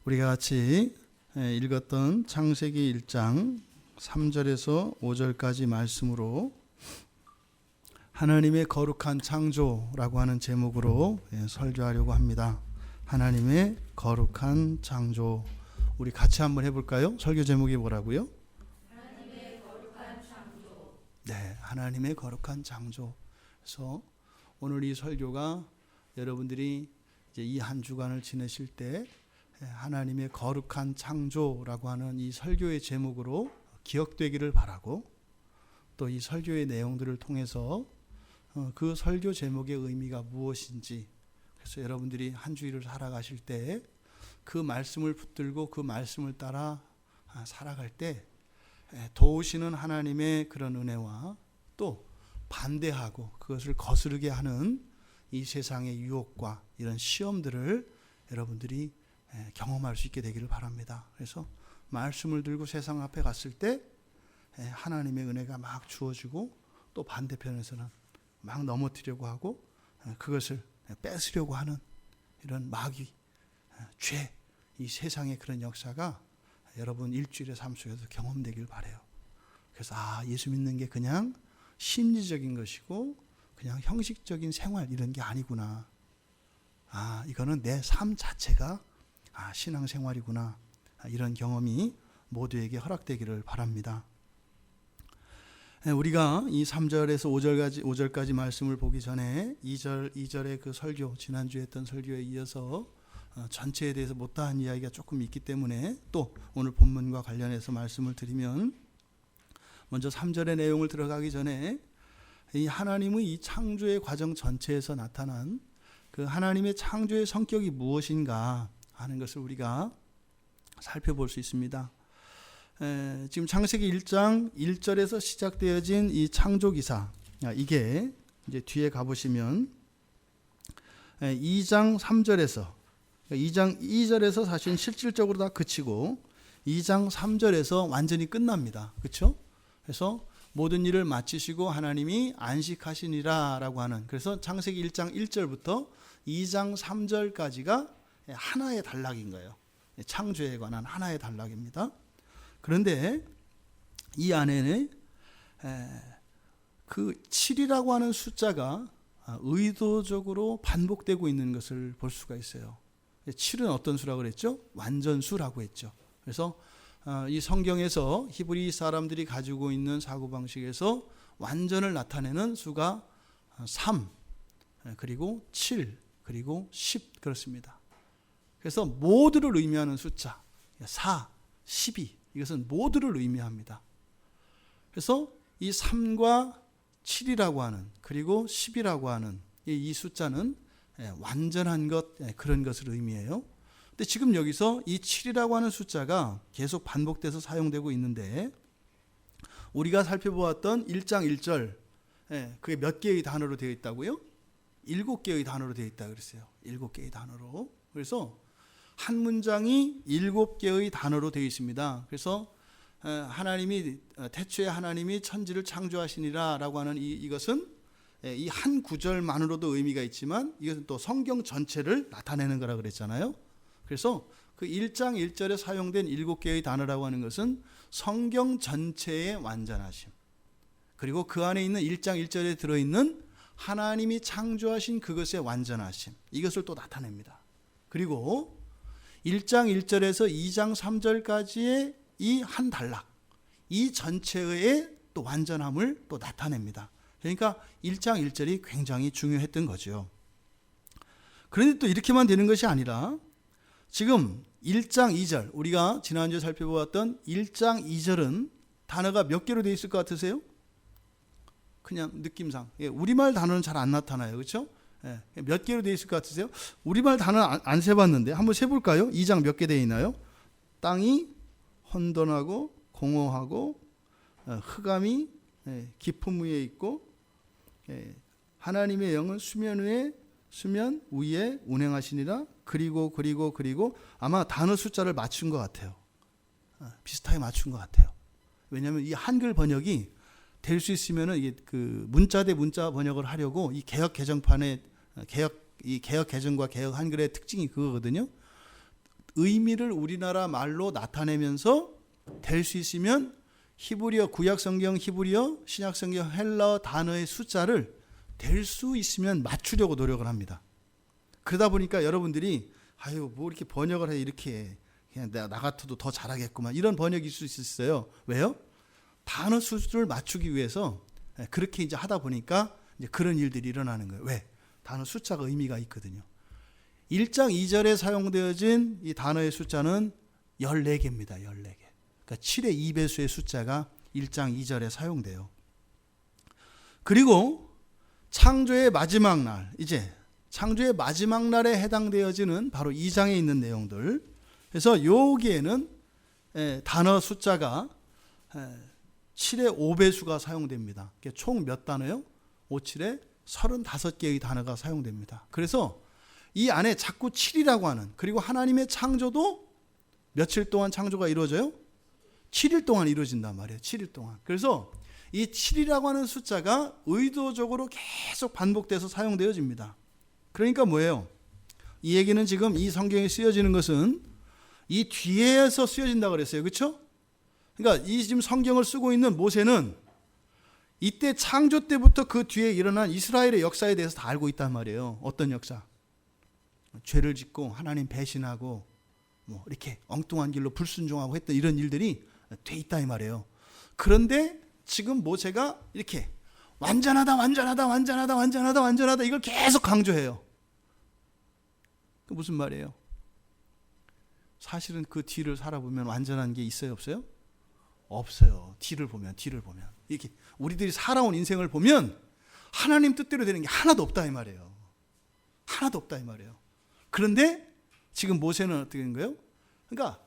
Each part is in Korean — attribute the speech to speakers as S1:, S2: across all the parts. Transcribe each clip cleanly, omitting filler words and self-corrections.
S1: 우리가 같이 읽었던 창세기 1장 3절에서 5절까지 말씀으로 하나님의 거룩한 창조라고 하는 제목으로 설교하려고 합니다. 하나님의 거룩한 창조. 우리 같이 한번 해볼까요? 설교 제목이 뭐라고요?
S2: 하나님의 거룩한 창조.
S1: 네, 하나님의 거룩한 창조. 그래서 오늘 이 설교가 여러분들이 이제 이 한 주간을 지내실 때 하나님의 거룩한 창조라고 하는 이 설교의 제목으로 기억되기를 바라고, 또 이 설교의 내용들을 통해서 그 설교 제목의 의미가 무엇인지, 그래서 여러분들이 한 주일을 살아가실 때 그 말씀을 붙들고 그 말씀을 따라 살아갈 때 도우시는 하나님의 그런 은혜와 또 반대하고 그것을 거스르게 하는 이 세상의 유혹과 이런 시험들을 여러분들이 경험할 수 있게 되기를 바랍니다. 그래서 말씀을 들고 세상 앞에 갔을 때 하나님의 은혜가 막 주어지고, 또 반대편에서는 막 넘어뜨리려고 하고 그것을 뺏으려고 하는 이런 마귀, 죄, 이 세상의 그런 역사가 여러분 일주일의 삶 속에서 경험되길 바라요. 그래서 예수 믿는 게 그냥 심리적인 것이고 그냥 형식적인 생활 이런 게 아니구나. 이거는 내 삶 자체가 신앙생활이구나. 이런 경험이 모두에게 허락되기를 바랍니다. 우리가 이 3절에서 5절까지 말씀을 보기 전에 2절의 그 설교, 지난주에 했던 설교에 이어서 전체에 대해서 못다한 이야기가 조금 있기 때문에 또 오늘 본문과 관련해서 말씀을 드리면, 먼저 3절의 내용을 들어가기 전에 이 하나님의 이 창조의 과정 전체에서 나타난 그 하나님의 창조의 성격이 무엇인가 하는 것을 우리가 살펴볼 수 있습니다. 지금 창세기 1장 1절에서 시작되어진 이 창조기사, 이게 이제 뒤에 가보시면 2장 3절에서 2장 2절에서 사실 실질적으로 다 그치고 2장 3절에서 완전히 끝납니다. 그렇죠? 그래서 모든 일을 마치시고 하나님이 안식하시니라 라고 하는, 그래서 창세기 1장 1절부터 2장 3절까지가 하나의 단락인 거예요. 창조에 관한 하나의 단락입니다. 그런데 이 안에는 그 7이라고 하는 숫자가 의도적으로 반복되고 있는 것을 볼 수가 있어요. 7은 어떤 수라고 그랬죠? 완전수라고 했죠. 그래서 이 성경에서 히브리 사람들이 가지고 있는 사고방식에서 완전을 나타내는 수가 3, 그리고 7, 그리고 10 그렇습니다. 그래서 모두를 의미하는 숫자 4, 12, 이것은 모두를 의미합니다. 그래서 이 3과 7이라고 하는, 그리고 10이라고 하는 이 숫자는 완전한 것, 그런 것을 의미해요. 근데 지금 여기서 이 7이라고 하는 숫자가 계속 반복돼서 사용되고 있는데, 우리가 살펴보았던 1장 1절, 그게 몇 개의 단어로 되어 있다고요? 7개의 단어로 되어 있다고 그랬어요. 7개의 단어로. 그래서 한 문장이 7개의 단어로 되어 있습니다. 그래서 태초에 하나님이 천지를 창조하시니라 라고 하는 이것은 이 한 구절만으로도 의미가 있지만 이것은 또 성경 전체를 나타내는 거라 그랬잖아요. 그래서 그 1장 1절에 사용된 7개의 단어라고 하는 것은 성경 전체의 완전하심, 그리고 그 안에 있는 1장 1절에 들어있는 하나님이 창조하신 그것의 완전하심, 이것을 또 나타냅니다. 그리고 1장 1절에서 2장 3절까지의 이 한 단락, 이 전체의 또 완전함을 또 나타냅니다. 그러니까 1장 1절이 굉장히 중요했던 거죠. 그런데 또 이렇게만 되는 것이 아니라 지금 1장 2절, 우리가 지난주에 살펴보았던 1장 2절은 단어가 몇 개로 되어 있을 것 같으세요? 그냥 느낌상 우리말 단어는 잘 안 나타나요. 그렇죠? 몇 개로 되어 있을 것 같으세요? 우리말 단어 안 세봤는데 한번 세볼까요? 2장 몇 개 되어 있나요? 땅이 혼돈하고 공허하고 흑암이 깊음 위에 있고, 하나님의 영은 수면 위에 운행하시니라. 그리고 아마 단어 숫자를 맞춘 것 같아요. 비슷하게 맞춘 것 같아요. 왜냐하면 이 한글 번역이 될 수 있으면은 이게 그 문자 대 문자 번역을 하려고 이 개역 개정판에 개역 개정과 개역 한글의 특징이 그거거든요. 의미를 우리나라 말로 나타내면서 될 수 있으면 히브리어, 구약 성경 히브리어, 신약 성경 헬라어 단어의 숫자를 될 수 있으면 맞추려고 노력을 합니다. 그러다 보니까 여러분들이 아유 뭐 이렇게 번역을 해, 이렇게 그냥 나 같아도 더 잘하겠구만, 이런 번역일 수 있어요. 왜요? 단어 수를 맞추기 위해서 그렇게 이제 하다 보니까 이제 그런 일들이 일어나는 거예요. 왜? 단어 숫자가 의미가 있거든요. 1장 2절에 사용되어진 이 단어의 숫자는 14개입니다. 14개. 그러니까 7의 2배수의 숫자가 1장 2절에 사용돼요. 그리고 창조의 마지막 날, 이제 창조의 마지막 날에 해당되어지는 바로 2장에 있는 내용들. 그래서 여기에는 단어 숫자가 7의 5배수가 사용됩니다. 총 몇 단어요? 5, 7에 35개의 단어가 사용됩니다. 그래서 이 안에 자꾸 7이라고 하는, 그리고 하나님의 창조도 며칠 동안 창조가 이루어져요? 7일 동안 이루어진단 말이에요. 7일 동안. 그래서 이 7이라고 하는 숫자가 의도적으로 계속 반복돼서 사용되어집니다. 그러니까 뭐예요? 이 얘기는 지금 이 성경에 쓰여지는 것은 이 뒤에서 쓰여진다고 그랬어요. 그렇죠? 그러니까 이 지금 성경을 쓰고 있는 모세는 이때 창조 때부터 그 뒤에 일어난 이스라엘의 역사에 대해서 다 알고 있단 말이에요. 어떤 역사? 죄를 짓고 하나님 배신하고 뭐 이렇게 엉뚱한 길로 불순종하고 했던 이런 일들이 돼 있다 이 말이에요. 그런데 지금 모세가 이렇게 완전하다 이걸 계속 강조해요. 그 무슨 말이에요? 사실은 그 뒤를 살아보면 완전한 게 있어요, 없어요? 없어요. 뒤를 보면 이렇게 우리들이 살아온 인생을 보면 하나님 뜻대로 되는 게 하나도 없다 이 말이에요. 하나도 없다 이 말이에요. 그런데 지금 모세는 어떻게 된 거예요? 그러니까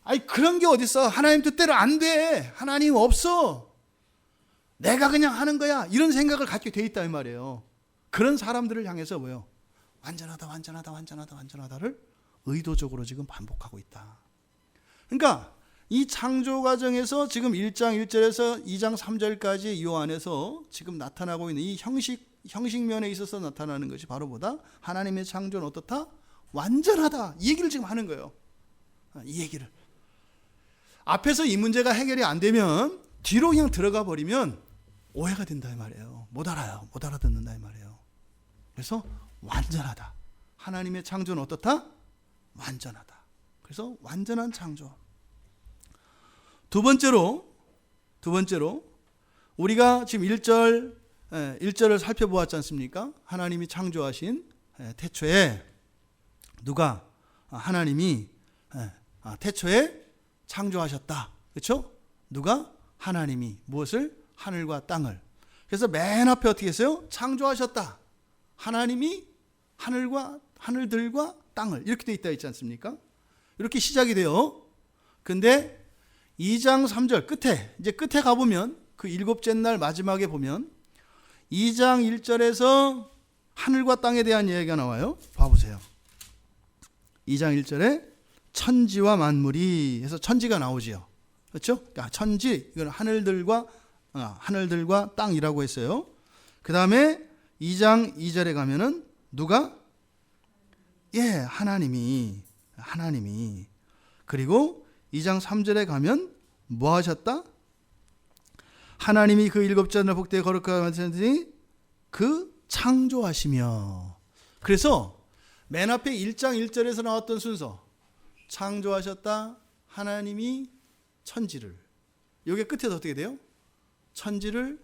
S1: 아니 그런 게 어딨어. 하나님 뜻대로 안 돼. 하나님 없어. 내가 그냥 하는 거야. 이런 생각을 갖게 돼 있다 이 말이에요. 그런 사람들을 향해서 뭐예요? 완전하다를 의도적으로 지금 반복하고 있다. 그러니까 이 창조 과정에서 지금 1장 1절에서 2장 3절까지 이 안에서 지금 나타나고 있는 이 형식면에 있어서 나타나는 것이 바로 뭐다? 하나님의 창조는 어떻다? 완전하다. 이 얘기를 지금 하는 거예요. 이 얘기를. 앞에서 이 문제가 해결이 안 되면 뒤로 그냥 들어가 버리면 오해가 된다 이 말이에요. 못 알아요. 못 알아듣는다 이 말이에요. 그래서 완전하다. 하나님의 창조는 어떻다? 완전하다. 그래서 완전한 창조. 두 번째로 우리가 지금 1절을 살펴보았지 않습니까? 하나님이 창조하신 태초에 누가 하나님이 태초에 창조하셨다. 그렇죠? 누가? 하나님이 무엇을? 하늘과 땅을. 그래서 맨 앞에 어떻게 했어요? 창조하셨다. 하나님이 하늘들과 땅을. 이렇게 돼 있다 있지 않습니까? 이렇게 시작이 돼요. 근데 2장 3절 끝에 가보면 그 일곱째 날 마지막에 보면 2장 1절에서 하늘과 땅에 대한 이야기가 나와요. 봐보세요. 2장 1절에 천지와 만물이 해서 천지가 나오지요. 그렇죠? 그러니까 천지, 이건 하늘들과 땅이라고 했어요. 그 다음에 2장 2절에 가면은 누가? 하나님이. 그리고 2장 3절에 가면 뭐 하셨다? 하나님이 그 일곱째 날 복되게 거룩하시니 그 창조하시며. 그래서 맨 앞에 1장 1절에서 나왔던 순서, 창조하셨다. 하나님이 천지를. 여기 끝에서 어떻게 돼요? 천지를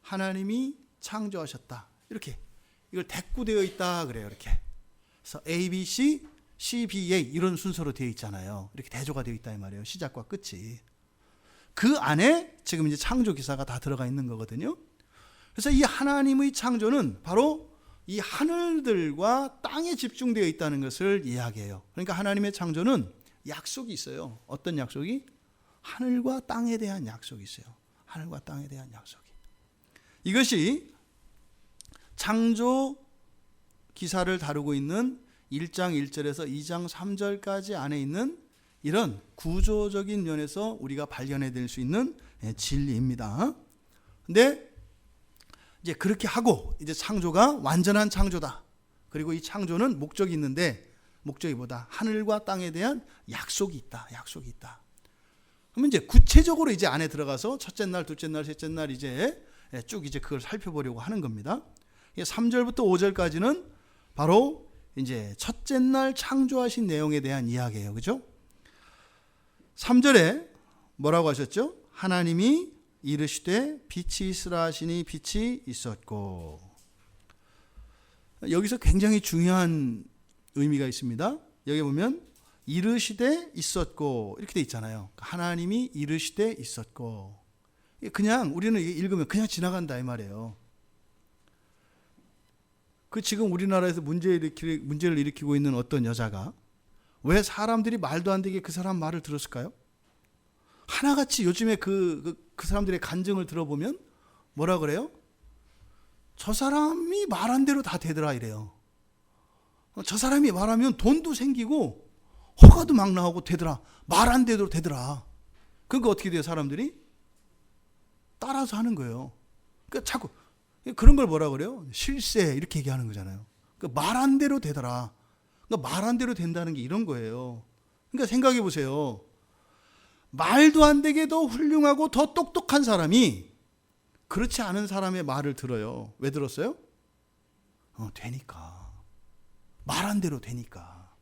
S1: 하나님이 창조하셨다. 이렇게 이걸 대꾸되어 있다 그래요. 이렇게. 그래서 A, B, C, C, B, A 이런 순서로 되어 있잖아요. 이렇게 대조가 되어 있다 이 말이에요. 시작과 끝이. 그 안에 지금 이제 창조 기사가 다 들어가 있는 거거든요. 그래서 이 하나님의 창조는 바로 이 하늘들과 땅에 집중되어 있다는 것을 이야기해요. 그러니까 하나님의 창조는 약속이 있어요. 어떤 약속이? 하늘과 땅에 대한 약속이 있어요. 하늘과 땅에 대한 약속이. 이것이 창조 기사를 다루고 있는 1장 1절에서 2장 3절까지 안에 있는 이런 구조적인 면에서 우리가 발견해낼 수 있는 진리입니다. 근데 이제 그렇게 하고 이제 창조가 완전한 창조다. 그리고 이 창조는 목적이 있는데 목적이보다 하늘과 땅에 대한 약속이 있다. 약속이 있다. 그러면 이제 구체적으로 이제 안에 들어가서 첫째 날, 둘째 날, 셋째 날 이제 쭉 이제 그걸 살펴보려고 하는 겁니다. 3절부터 5절까지는 바로 이제 첫째 날 창조하신 내용에 대한 이야기예요. 그죠? 3절에 뭐라고 하셨죠? 하나님이 이르시되 빛이 있으라 하시니 빛이 있었고. 여기서 굉장히 중요한 의미가 있습니다. 여기 보면 이르시되 있었고 이렇게 돼 있잖아요. 하나님이 이르시되 있었고. 그냥 우리는 읽으면 그냥 지나간다 이 말이에요. 그 지금 우리나라에서 문제를 일으키고 있는 어떤 여자가 왜 사람들이 말도 안 되게 그 사람 말을 들었을까요? 하나같이 요즘에 그 사람들의 간증을 들어보면 뭐라 그래요? 저 사람이 말한 대로 다 되더라 이래요. 저 사람이 말하면 돈도 생기고 허가도 막 나오고 되더라. 말한 대로 되더라. 그러니까 어떻게 돼요? 사람들이 따라서 하는 거예요. 그러니까 자꾸 그런 걸 뭐라 그래요? 실세 이렇게 얘기하는 거잖아요. 그러니까 말한 대로 되더라. 그러니까 말한 대로 된다는 게 이런 거예요. 그러니까 생각해 보세요. 말도 안 되게 더 훌륭하고 더 똑똑한 사람이 그렇지 않은 사람의 말을 들어요. 왜 들었어요? 되니까. 말한 대로 되니까.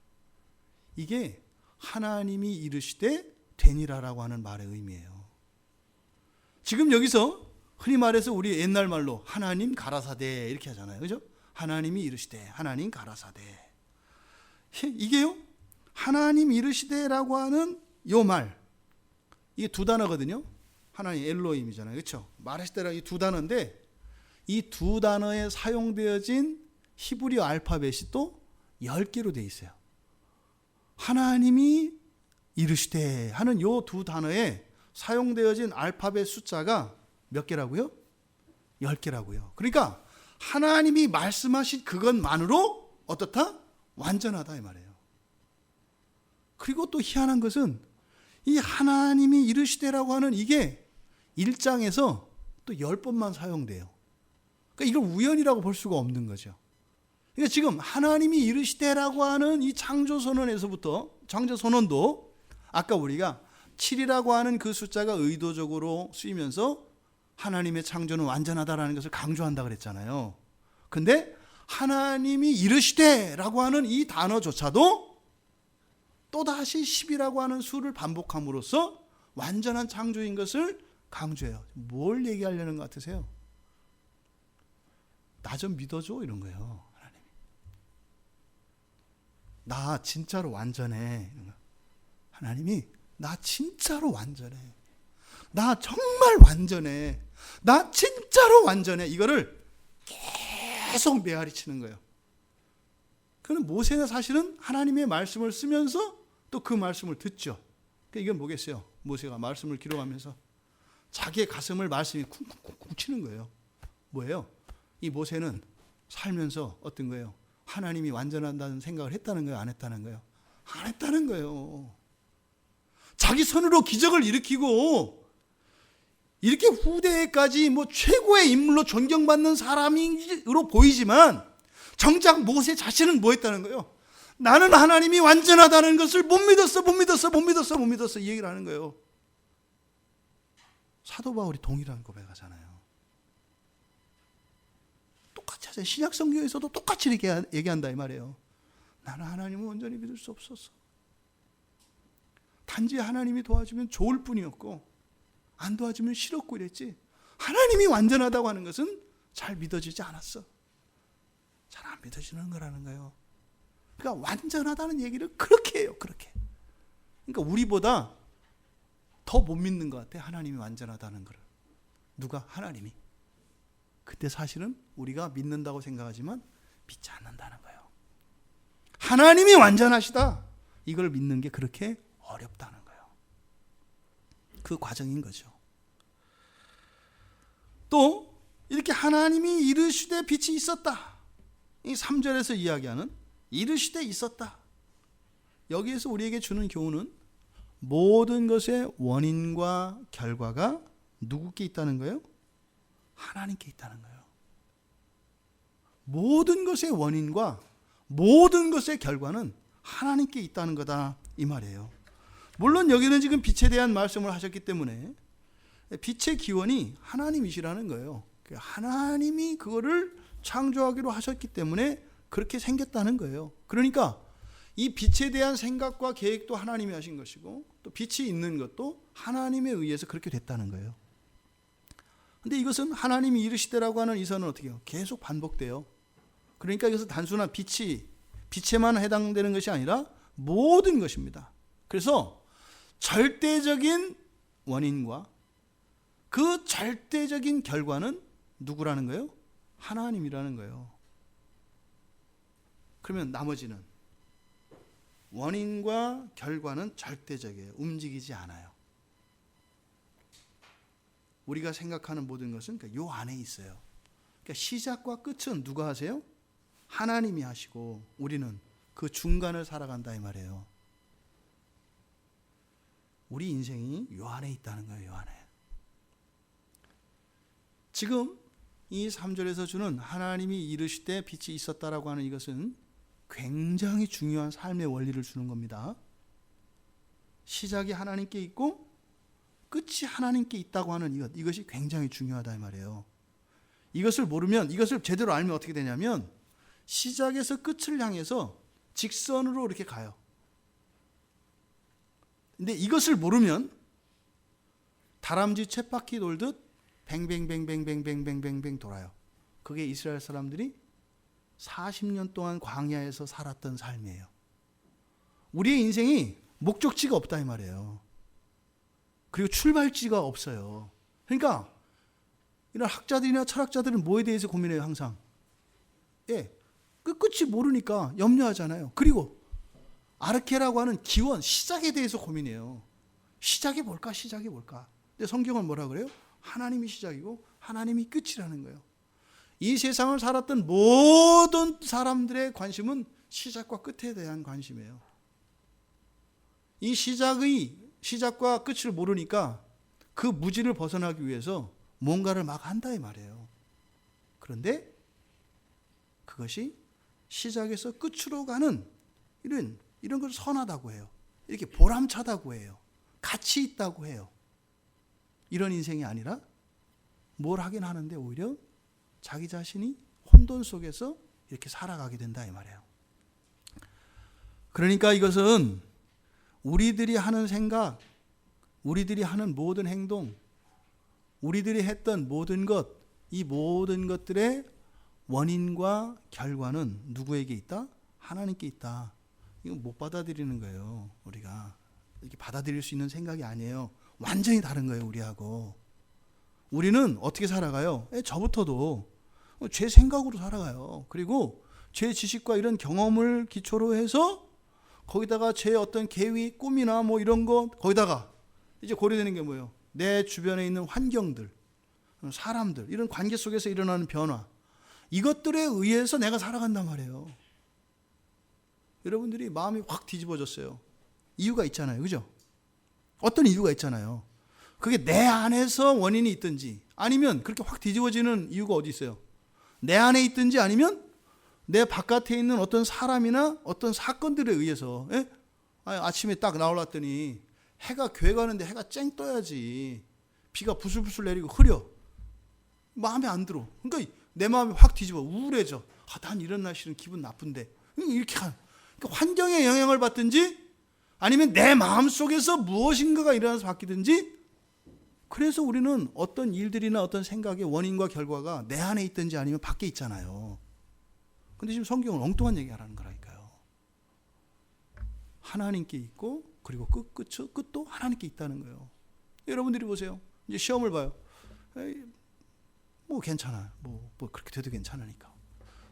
S1: 이게 하나님이 이르시되 되니라라고 하는 말의 의미예요. 지금 여기서 흔히 말해서 우리 옛날 말로 하나님 가라사대 이렇게 하잖아요. 그죠? 하나님이 이르시되 하나님 가라사대. 이게요. 하나님 이르시되라고 하는 요 말. 이게 두 단어거든요. 하나님 엘로힘이잖아요. 그렇죠? 말하시되라 이 두 단어인데 이 두 단어에 사용되어진 히브리어 알파벳이 또 10개로 되어 있어요. 하나님이 이르시되 하는 요 두 단어에 사용되어진 알파벳 숫자가 몇 개라고요? 10개라고요. 그러니까 하나님이 말씀하신 그것만으로 어떻다? 완전하다 이 말이에요. 그리고 또 희한한 것은 이 하나님이 이르시되라고 하는 이게 1장에서 또 10번만 사용돼요. 그러니까 이걸 우연이라고 볼 수가 없는 거죠. 그러니까 지금 하나님이 이르시되라고 하는 이 창조선언에서부터 창조선언도 아까 우리가 7이라고 하는 그 숫자가 의도적으로 쓰이면서 하나님의 창조는 완전하다라는 것을 강조한다 그랬잖아요. 근데 하나님이 이르시되라고 하는 이 단어조차도 또다시 10이라고 하는 수를 반복함으로써 완전한 창조인 것을 강조해요. 뭘 얘기하려는 것 같으세요? 나 좀 믿어줘 이런 거예요. 하나님. 나 진짜로 완전해. 하나님이 나 진짜로 완전해. 나 정말 완전해. 나 진짜로 완전해. 이거를 계속 메아리 치는 거예요. 그는 모세는 사실은 하나님의 말씀을 쓰면서 또 그 말씀을 듣죠. 그러니까 이건 뭐겠어요? 모세가 말씀을 기록하면서 자기의 가슴을 말씀이 쿵쿵쿵쿵 치는 거예요. 뭐예요? 이 모세는 살면서 어떤 거예요? 하나님이 완전한다는 생각을 했다는 거예요? 안 했다는 거예요? 안 했다는 거예요. 자기 손으로 기적을 일으키고 이렇게 후대에까지 뭐 최고의 인물로 존경받는 사람으로 보이지만 정작 모세 자신은 뭐 했다는 거예요? 나는 하나님이 완전하다는 것을 못 믿었어 이 얘기를 하는 거예요. 사도 바울이 동일한 고백하잖아요. 똑같이 하잖아요. 신약 성경에서도 똑같이 이렇게 얘기한다 이 말이에요. 나는 하나님을 온전히 믿을 수 없었어. 단지 하나님이 도와주면 좋을 뿐이었고 안 도와주면 싫었고 이랬지. 하나님이 완전하다고 하는 것은 잘 믿어지지 않았어. 잘 안 믿어지는 거라는 거예요. 그러니까 완전하다는 얘기를 그렇게 해요. 그렇게. 그러니까 우리보다 더 못 믿는 것 같아. 하나님이 완전하다는 걸. 누가? 하나님이. 그때 사실은 우리가 믿는다고 생각하지만 믿지 않는다는 거예요. 하나님이 완전하시다. 이걸 믿는 게 그렇게 어렵다는 거예요. 그 과정인 거죠. 또 이렇게 하나님이 이르시되 빛이 있었다. 이 3절에서 이야기하는 이르시되 있었다. 여기에서 우리에게 주는 교훈은 모든 것의 원인과 결과가 누구께 있다는 거예요? 하나님께 있다는 거예요. 모든 것의 원인과 모든 것의 결과는 하나님께 있다는 거다 이 말이에요. 물론 여기는 지금 빛에 대한 말씀을 하셨기 때문에 빛의 기원이 하나님이시라는 거예요. 하나님이 그거를 창조하기로 하셨기 때문에 그렇게 생겼다는 거예요. 그러니까 이 빛에 대한 생각과 계획도 하나님이 하신 것이고 또 빛이 있는 것도 하나님에 의해서 그렇게 됐다는 거예요. 근데 이것은 하나님이 이르시되라고 하는 이 선은 어떻게 해요? 계속 반복돼요. 그러니까 이것은 단순한 빛에만 해당되는 것이 아니라 모든 것입니다. 그래서 절대적인 원인과 그 절대적인 결과는 누구라는 거예요? 하나님이라는 거예요. 그러면 나머지는 원인과 결과는 절대적이에요. 움직이지 않아요. 우리가 생각하는 모든 것은 요 안에 있어요. 그러니까 시작과 끝은 누가 하세요? 하나님이 하시고 우리는 그 중간을 살아간다 이 말이에요. 우리 인생이 요 안에 있다는 거예요. 요 안에. 지금 이 3절에서 주는 하나님이 이르시되 빛이 있었다라고 하는 이것은 굉장히 중요한 삶의 원리를 주는 겁니다. 시작이 하나님께 있고 끝이 하나님께 있다고 하는 이것이 굉장히 중요하다 이 말이에요. 이것을 모르면, 이것을 제대로 알면 어떻게 되냐면 시작에서 끝을 향해서 직선으로 이렇게 가요. 근데 이것을 모르면 다람쥐 쳇바퀴 돌듯 뱅뱅뱅뱅뱅뱅뱅뱅 돌아요. 그게 이스라엘 사람들이 40년 동안 광야에서 살았던 삶이에요. 우리의 인생이 목적지가 없다 이 말이에요. 그리고 출발지가 없어요. 그러니까 이런 학자들이나 철학자들은 뭐에 대해서 고민해요 항상? 끝이 모르니까 염려하잖아요. 그리고 아르케라고 하는 기원, 시작에 대해서 고민해요. 시작이 뭘까? 시작이 뭘까? 근데 성경은 뭐라 그래요? 하나님이 시작이고 하나님이 끝이라는 거예요. 이 세상을 살았던 모든 사람들의 관심은 시작과 끝에 대한 관심이에요. 이 시작과 끝을 모르니까 그 무지를 벗어나기 위해서 뭔가를 막 한다 이 말이에요. 그런데 그것이 시작에서 끝으로 가는 이런 걸 선하다고 해요. 이렇게 보람차다고 해요. 가치 있다고 해요. 이런 인생이 아니라 뭘 하긴 하는데 오히려 자기 자신이 혼돈 속에서 이렇게 살아가게 된다 이 말이에요. 그러니까 이것은 우리들이 하는 생각, 우리들이 하는 모든 행동, 우리들이 했던 모든 것, 이 모든 것들의 원인과 결과는 누구에게 있다? 하나님께 있다. 이거 못 받아들이는 거예요. 우리가 이렇게 받아들일 수 있는 생각이 아니에요. 완전히 다른 거예요. 우리하고. 우리는 어떻게 살아가요? 저부터도 제 생각으로 살아가요. 그리고 제 지식과 이런 경험을 기초로 해서 거기다가 제 어떤 계획, 꿈이나 뭐 이런 거 거기다가 이제 고려되는 게 뭐예요? 내 주변에 있는 환경들, 사람들, 이런 관계 속에서 일어나는 변화, 이것들에 의해서 내가 살아간단 말이에요. 여러분들이 마음이 확 뒤집어졌어요. 이유가 있잖아요. 그죠? 어떤 이유가 있잖아요. 그게 내 안에서 원인이 있든지 아니면 그렇게 확 뒤집어지는 이유가 어디 있어요? 내 안에 있든지 아니면 내 바깥에 있는 어떤 사람이나 어떤 사건들에 의해서 아침에 딱 나올랐더니 해가 교회 가는데 해가 쨍 떠야지 비가 부슬부슬 내리고 흐려. 마음에 안 들어. 그러니까 내 마음이 확 뒤집어 우울해져. 난 이런 날씨는 기분 나쁜데 이렇게 그러니까 환경의 영향을 받든지 아니면 내 마음속에서 무엇인가가 일어나서 바뀌든지 그래서 우리는 어떤 일들이나 어떤 생각의 원인과 결과가 내 안에 있든지 아니면 밖에 있잖아요. 근데 지금 성경은 엉뚱한 얘기 하라는 거라니까요. 하나님께 있고 그리고 끝도 하나님께 있다는 거예요. 여러분들이 보세요. 이제 시험을 봐요. 뭐 괜찮아요. 뭐 그렇게 돼도 괜찮으니까.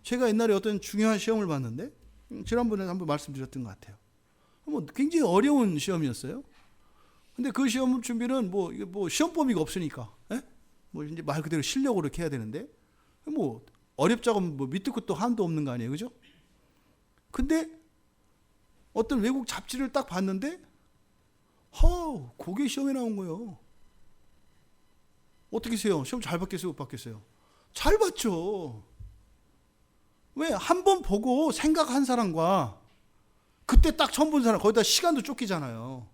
S1: 제가 옛날에 어떤 중요한 시험을 봤는데 지난번에 한번 말씀드렸던 것 같아요. 뭐 굉장히 어려운 시험이었어요. 근데 그 시험 준비는 뭐 시험 범위가 없으니까, 뭐 이제 말 그대로 실력으로 이렇게 해야 되는데, 뭐 어렵자고 뭐 밑도 끝도 한도 없는 거 아니에요, 그죠? 근데 어떤 외국 잡지를 딱 봤는데, 그게 시험에 나온 거예요. 어떻게 세요? 시험 잘 봤겠어요, 못 봤겠어요? 잘 봤죠. 왜? 한 번 보고 생각한 사람과 그때 딱 처음 본 사람 거기다 시간도 쫓기잖아요.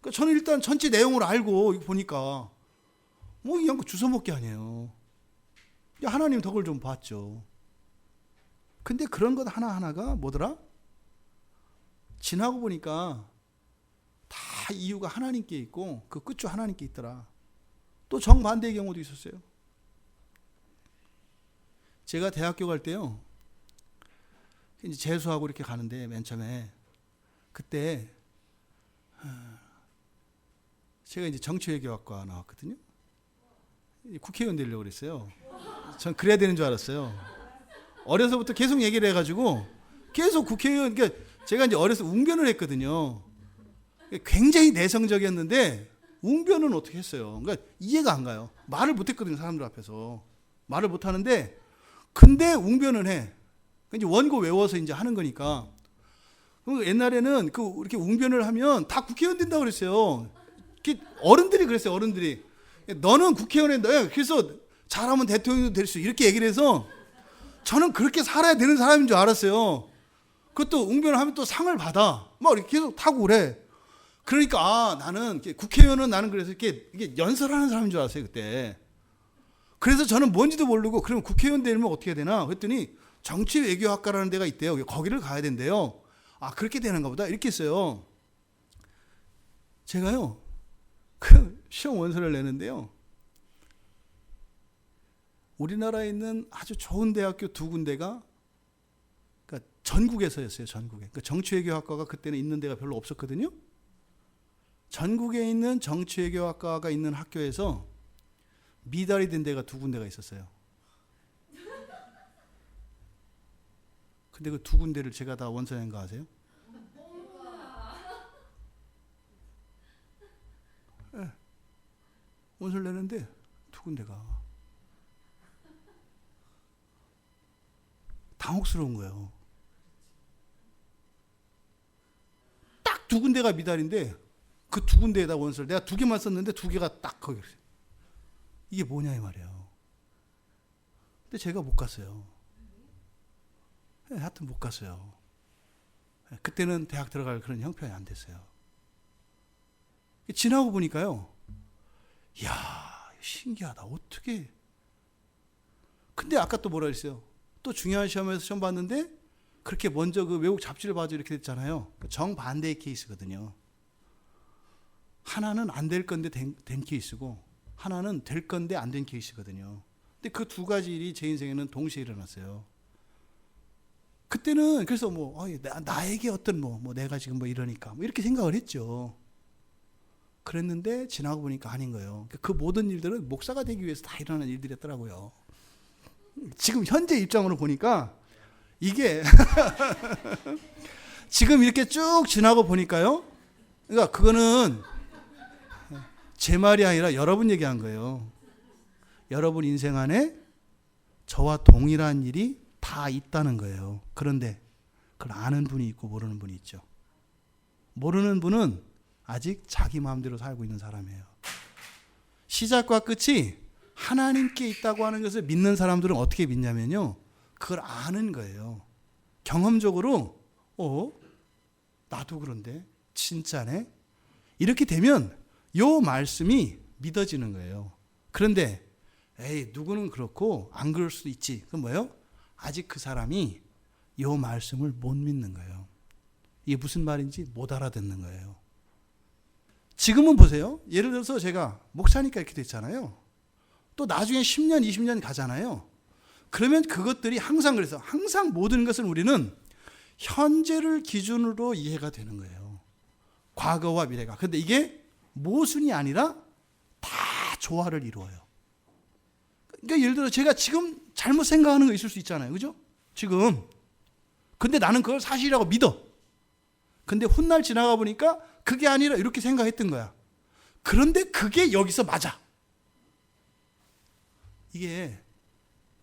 S1: 그러니까 저는 일단 전체 내용을 알고 이거 보니까 뭐 이런 거 주워 먹기 아니에요. 하나님 덕을 좀 봤죠. 근데 그런 것 하나하나가 뭐더라? 지나고 보니까 다 이유가 하나님께 있고 그 끝도 하나님께 있더라. 또 정반대의 경우도 있었어요. 제가 대학교 갈 때요, 이제 재수하고 이렇게 가는데 맨 처음에 그때 제가 이제 정치외교학과 나왔거든요. 국회의원 되려고 그랬어요. 전 그래야 되는 줄 알았어요. 어려서부터 계속 얘기를 해가지고 계속 국회의원, 그러니까 제가 이제 어려서 웅변을 했거든요. 굉장히 내성적이었는데 웅변은 어떻게 했어요. 그러니까 이해가 안 가요. 말을 못했거든요, 사람들 앞에서. 말을 못하는데 근데 웅변을 해. 이제 원고 외워서 이제 하는 거니까. 옛날에는 그 이렇게 웅변을 하면 다 국회의원 된다고 그랬어요. 어른들이 그랬어요, 어른들이. 너는 국회의원 된다. 그래서 잘하면 대통령도 될 수, 이렇게 얘기를 해서 저는 그렇게 살아야 되는 사람인 줄 알았어요. 그것도 웅변을 하면 또 상을 받아. 막 이렇게 계속 타고 그래. 그러니까 나는 국회의원은 나는 그래서 이게 연설하는 사람인 줄 알았어요, 그때. 그래서 저는 뭔지도 모르고 그러면 국회의원 되면 어떻게 되나 그랬더니 정치외교학과라는 데가 있대요. 거기를 가야 된대요. 아, 그렇게 되는가 보다 이렇게 했어요. 제가요 그 시험 원서를 내는데요, 우리나라에 있는 아주 좋은 대학교 두 군데가, 그러니까 전국에서였어요. 전국에. 그러니까 정치외교학과가 그때는 있는 데가 별로 없었거든요. 전국에 있는 정치외교학과가 있는 학교에서 미달이 된 데가 두 군데가 있었어요. 근데 그 두 군데를 제가 다 원서 낸 거 아세요? 네. 원서를 내는데 두 군데가 당혹스러운 거예요. 딱 두 군데가 미달인데 그 두 군데에다 원서를 내가 두 개만 썼는데 두 개가 딱 거기 있어요. 이게 뭐냐 이 말이에요. 근데 제가 못 갔어요. 네, 하여튼 못 갔어요. 그때는 대학 들어갈 그런 형편이 안 됐어요. 지나고 보니까요, 이야, 신기하다. 어떻게. 근데 아까 또 뭐라 그랬어요? 또 중요한 시험에서 시험 봤는데 그렇게 먼저 그 외국 잡지를 봐도 이렇게 됐잖아요. 정반대의 케이스거든요. 하나는 안 될 건데 된 케이스고 하나는 될 건데 안 된 케이스거든요. 근데 그 두 가지 일이 제 인생에는 동시에 일어났어요. 그때는 그래서 뭐 나에게 어떤 뭐 내가 지금 뭐 이러니까 뭐 이렇게 생각을 했죠. 그랬는데 지나고 보니까 아닌 거예요. 그 모든 일들은 목사가 되기 위해서 다 일어나는 일들이었더라고요. 지금 현재 입장으로 보니까 이게 지금 이렇게 쭉 지나고 보니까요, 그러니까 그거는 제 말이 아니라 여러분 얘기한 거예요. 여러분 인생 안에 저와 동일한 일이 다 있다는 거예요. 그런데 그걸 아는 분이 있고 모르는 분이 있죠. 모르는 분은 아직 자기 마음대로 살고 있는 사람이에요. 시작과 끝이 하나님께 있다고 하는 것을 믿는 사람들은 어떻게 믿냐면요, 그걸 아는 거예요. 경험적으로 나도 그런데 진짜네, 이렇게 되면 요 말씀이 믿어지는 거예요. 그런데 누구는 그렇고 안 그럴 수도 있지. 그건 뭐예요? 아직 그 사람이 요 말씀을 못 믿는 거예요. 이게 무슨 말인지 못 알아듣는 거예요. 지금은 보세요. 예를 들어서 제가 목사니까 이렇게 됐잖아요. 또 나중에 10년, 20년 가잖아요. 그러면 그것들이 항상 그래서 항상 모든 것은 우리는 현재를 기준으로 이해가 되는 거예요. 과거와 미래가. 근데 이게 모순이 아니라 다 조화를 이루어요. 그러니까 예를 들어 제가 지금 잘못 생각하는 거 있을 수 있잖아요. 그죠? 지금. 근데 나는 그걸 사실이라고 믿어. 근데 훗날 지나가 보니까 그게 아니라 이렇게 생각했던 거야. 그런데 그게 여기서 맞아. 이게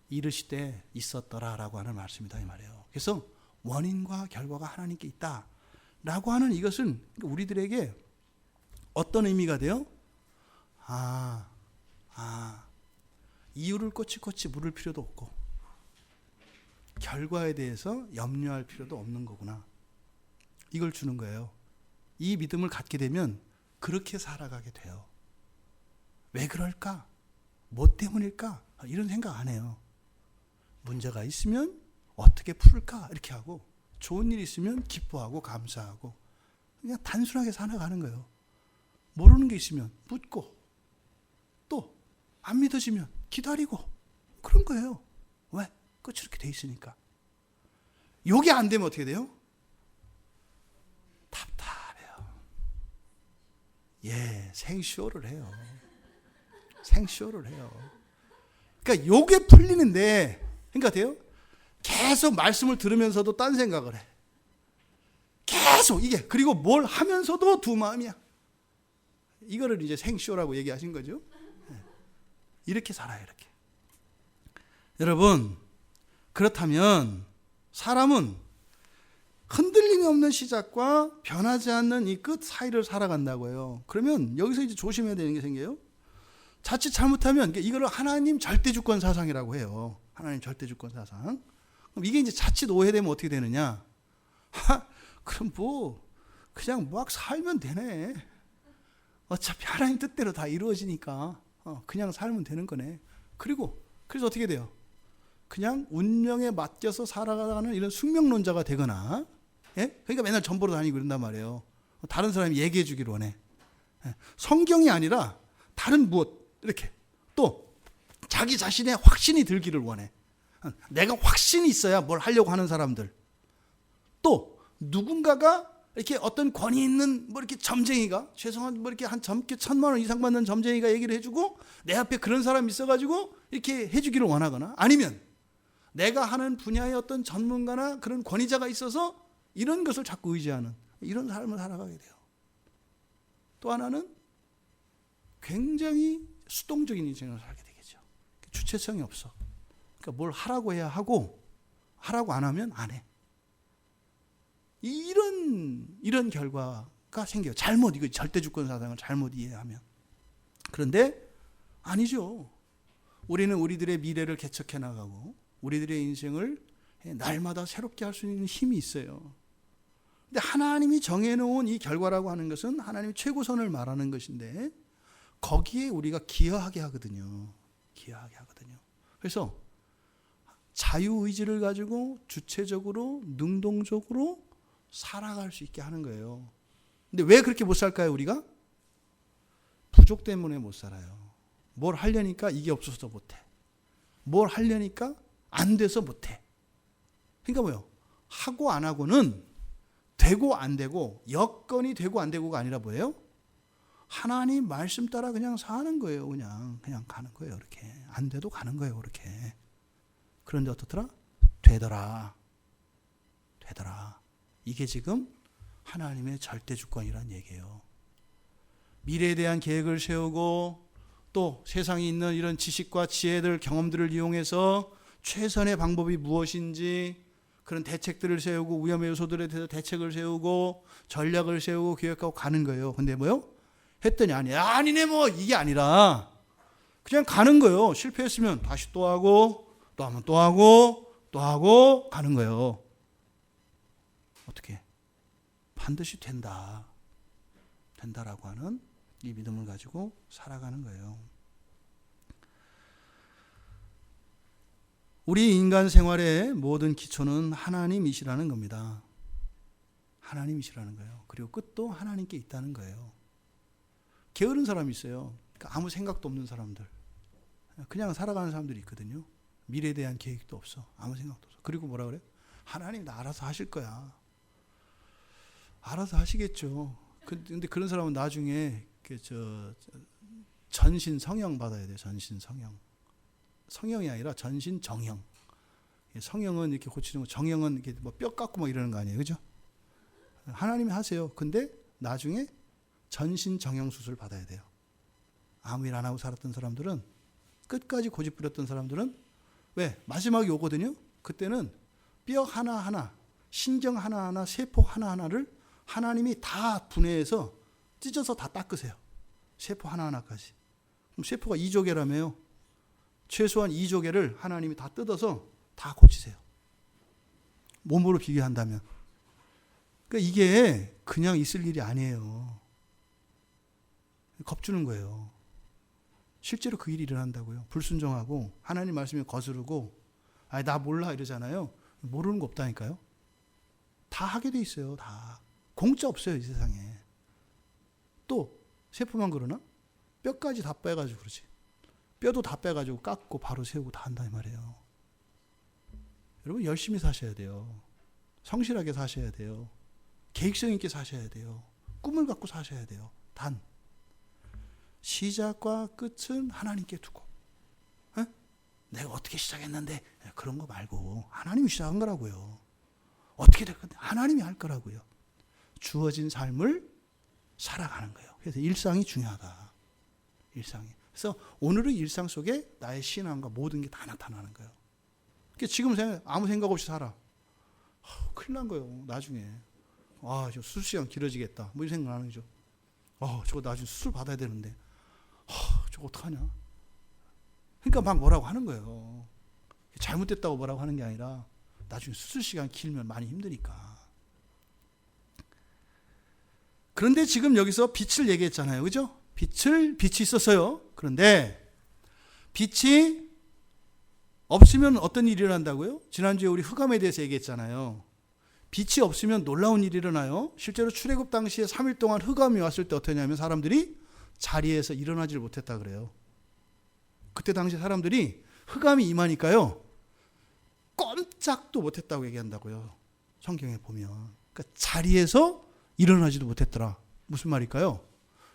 S1: 이르시되 있었더라라고 하는 말씀이다 이 말이에요. 그래서 원인과 결과가 하나님께 있다라고 하는 이것은 우리들에게 어떤 의미가 돼요? 이유를 꼬치꼬치 물을 필요도 없고 결과에 대해서 염려할 필요도 없는 거구나. 이걸 주는 거예요. 이 믿음을 갖게 되면 그렇게 살아가게 돼요. 왜 그럴까? 뭐 때문일까? 이런 생각 안 해요. 문제가 있으면 어떻게 풀을까? 이렇게 하고, 좋은 일이 있으면 기뻐하고 감사하고, 그냥 단순하게 살아가는 거예요. 모르는 게 있으면 묻고, 또 안 믿어지면 기다리고, 그런 거예요. 왜? 끝이 이렇게 돼 있으니까. 요게 안 되면 어떻게 돼요? 답답해요. 생쇼를 해요. 생쇼를 해요. 그러니까 요게 풀리는데, 그러니까 돼요? 계속 말씀을 들으면서도 딴 생각을 해. 계속 이게, 그리고 뭘 하면서도 두 마음이야. 이거를 이제 생쇼라고 얘기하신 거죠. 이렇게 살아요, 이렇게. 여러분, 그렇다면 사람은 흔들림이 없는 시작과 변하지 않는 이 끝 사이를 살아간다고요. 그러면 여기서 이제 조심해야 되는 게 생겨요. 자칫 잘못하면 이거를 하나님 절대주권 사상이라고 해요. 하나님 절대주권 사상. 그럼 이게 이제 자칫 오해되면 어떻게 되느냐? 그럼 그냥 막 살면 되네. 어차피 하나님 뜻대로 다 이루어지니까 그냥 살면 되는 거네. 그래서 어떻게 돼요? 그냥 운명에 맡겨서 살아가는 이런 숙명론자가 되거나, 그러니까 맨날 전보로 다니고 이런단 말이에요. 다른 사람이 얘기해 주기를 원해. 성경이 아니라 다른 무엇, 이렇게 또 자기 자신의 확신이 들기를 원해. 내가 확신이 있어야 뭘 하려고 하는 사람들. 또 누군가가 이렇게 어떤 권위 있는 이렇게 점쟁이가, 최소한 이렇게 한 1,000만 원 이상 받는 점쟁이가 얘기를 해주고, 내 앞에 그런 사람이 있어가지고 이렇게 해주기를 원하거나, 아니면 내가 하는 분야의 어떤 전문가나 그런 권위자가 있어서 이런 것을 자꾸 의지하는 이런 삶을 살아가게 돼요. 또 하나는 굉장히 수동적인 인생을 살게 되겠죠. 주체성이 없어. 그러니까 뭘 하라고 해야 하고, 하라고 안 하면 안 해. 이런 결과가 생겨요. 이거 절대주권 사상을 잘못 이해하면. 그런데 아니죠. 우리는 우리들의 미래를 개척해 나가고 우리들의 인생을 날마다 새롭게 할 수 있는 힘이 있어요. 근데 하나님이 정해놓은 이 결과라고 하는 것은 하나님의 최고선을 말하는 것인데, 거기에 우리가 기여하게 하거든요. 기여하게 하거든요. 그래서 자유의지를 가지고 주체적으로, 능동적으로 살아갈 수 있게 하는 거예요. 근데 왜 그렇게 못 살까요, 우리가? 부족 때문에 못 살아요. 뭘 하려니까 이게 없어서 못해. 뭘 하려니까 안 돼서 못해. 그러니까 뭐요? 하고 안 하고는 되고 안 되고, 여건이 되고 안 되고가 아니라 뭐예요? 하나님 말씀 따라 그냥 사는 거예요. 그냥 가는 거예요. 이렇게. 안 돼도 가는 거예요. 이렇게. 그런데 어떻더라? 되더라. 이게 지금 하나님의 절대주권이란 얘기예요. 미래에 대한 계획을 세우고, 또 세상에 있는 이런 지식과 지혜들, 경험들을 이용해서 최선의 방법이 무엇인지 그런 대책들을 세우고, 위험의 요소들에 대해서 대책을 세우고 전략을 세우고 계획하고 가는 거예요. 근데 뭐요? 했더니 아니네 이게 아니라 그냥 가는 거예요. 실패했으면 다시 또 하고, 또 하면 또 하고, 또 하고 가는 거예요. 어떻게? 반드시 된다라고 하는 이 믿음을 가지고 살아가는 거예요. 우리 인간 생활의 모든 기초는 하나님이시라는 겁니다. 하나님이시라는 거예요. 그리고 끝도 하나님께 있다는 거예요. 게으른 사람이 있어요. 그러니까 아무 생각도 없는 사람들. 그냥 살아가는 사람들이 있거든요. 미래에 대한 계획도 없어. 아무 생각도 없어. 그리고 뭐라 그래? 하나님 나 알아서 하실 거야. 알아서 하시겠죠. 근데 그런 사람은 나중에 전신 성형 받아야 돼요. 전신 성형. 성형이 아니라 전신 정형. 성형은 이렇게 고치는 거, 정형은 이렇게 뼈 깎고 이러는 거 아니에요, 그죠? 하나님이 하세요. 근데 나중에 전신 정형 수술 받아야 돼요. 아무 일 안 하고 살았던 사람들은, 끝까지 고집 부렸던 사람들은 왜? 마지막이 오거든요. 그때는 뼈 하나하나, 신경 하나하나, 세포 하나하나를 하나님이 다 분해해서 찢어서 다 닦으세요. 세포 하나하나까지. 그럼 세포가 2조개라며요. 최소한 2조개를 하나님이 다 뜯어서 다 고치세요. 몸으로 비교한다면. 그러니까 이게 그냥 있을 일이 아니에요. 겁주는 거예요. 실제로 그 일이 일어난다고요. 불순종하고 하나님 말씀에 거스르고 나 몰라 이러잖아요. 모르는 거 없다니까요. 다 하게 돼 있어요. 다. 공짜 없어요. 이 세상에. 또 세포만 그러나? 뼈까지 다 빼가지고 그러지. 뼈도 다 빼가지고 깎고 바로 세우고 다 한다 이 말이에요. 여러분 열심히 사셔야 돼요. 성실하게 사셔야 돼요. 계획성 있게 사셔야 돼요. 꿈을 갖고 사셔야 돼요. 단 시작과 끝은 하나님께 두고, 내가 어떻게 시작했는데 그런 거 말고 하나님이 시작한 거라고요. 어떻게 될 건데 하나님이 할 거라고요. 주어진 삶을 살아가는 거예요. 그래서 일상이 중요하다. 일상이. 그래서 오늘의 일상 속에 나의 신앙과 모든 게 다 나타나는 거예요. 그러니까 지금 아무 생각 없이 살아. 큰일 난 거예요. 나중에. 저 수술 시간 길어지겠다. 뭐 이 생각 나는 거죠. 저거 나중에 수술 받아야 되는데. 저거 어떡하냐. 그러니까 막 뭐라고 하는 거예요. 잘못됐다고 뭐라고 하는 게 아니라 나중에 수술 시간 길면 많이 힘드니까. 그런데 지금 여기서 빛을 얘기했잖아요. 그죠? 빛이 있었어요. 그런데 빛이 없으면 어떤 일이 일어난다고요? 지난주에 우리 흑암에 대해서 얘기했잖아요. 빛이 없으면 놀라운 일이 일어나요. 실제로 출애굽 당시에 3일 동안 흑암이 왔을 때 어떠냐면 사람들이 자리에서 일어나지를 못했다 그래요. 그때 당시 사람들이 흑암이 임하니까요. 꼼짝도 못했다고 얘기한다고요. 성경에 보면. 그러니까 자리에서 일어나지도 못했더라. 무슨 말일까요?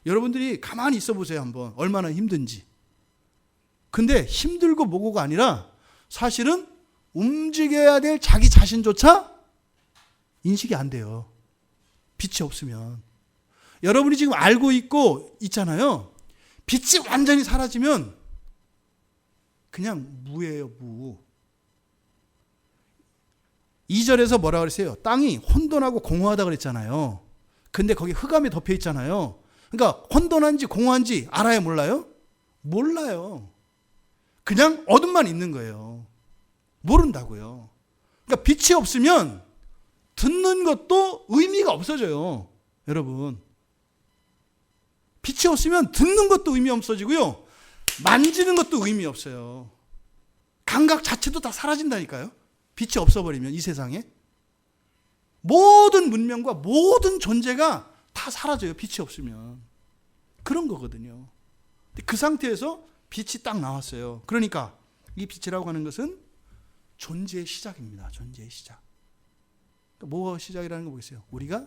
S1: 여러분들이 가만히 있어 보세요 한번. 얼마나 힘든지. 근데 힘들고 뭐고가 아니라 사실은 움직여야 될 자기 자신조차 인식이 안 돼요. 빛이 없으면. 여러분이 지금 알고 있잖아요. 빛이 완전히 사라지면 그냥 무예요, 무. 2절에서 뭐라 그랬어요? 땅이 혼돈하고 공허하다 그랬잖아요. 근데 거기 흑암이 덮여 있잖아요. 그러니까 혼돈한지 공허한지 알아요, 몰라요? 몰라요. 그냥 어둠만 있는 거예요. 모른다고요. 그러니까 빛이 없으면 듣는 것도 의미가 없어져요. 여러분. 빛이 없으면 듣는 것도 의미 없어지고요. 만지는 것도 의미 없어요. 감각 자체도 다 사라진다니까요. 빛이 없어버리면 이 세상에. 모든 문명과 모든 존재가 다 사라져요. 빛이 없으면. 그런 거거든요. 그 상태에서 빛이 딱 나왔어요. 그러니까 이 빛이라고 하는 것은 존재의 시작입니다. 존재의 시작. 뭐가 시작이라는 거 보겠어요. 우리가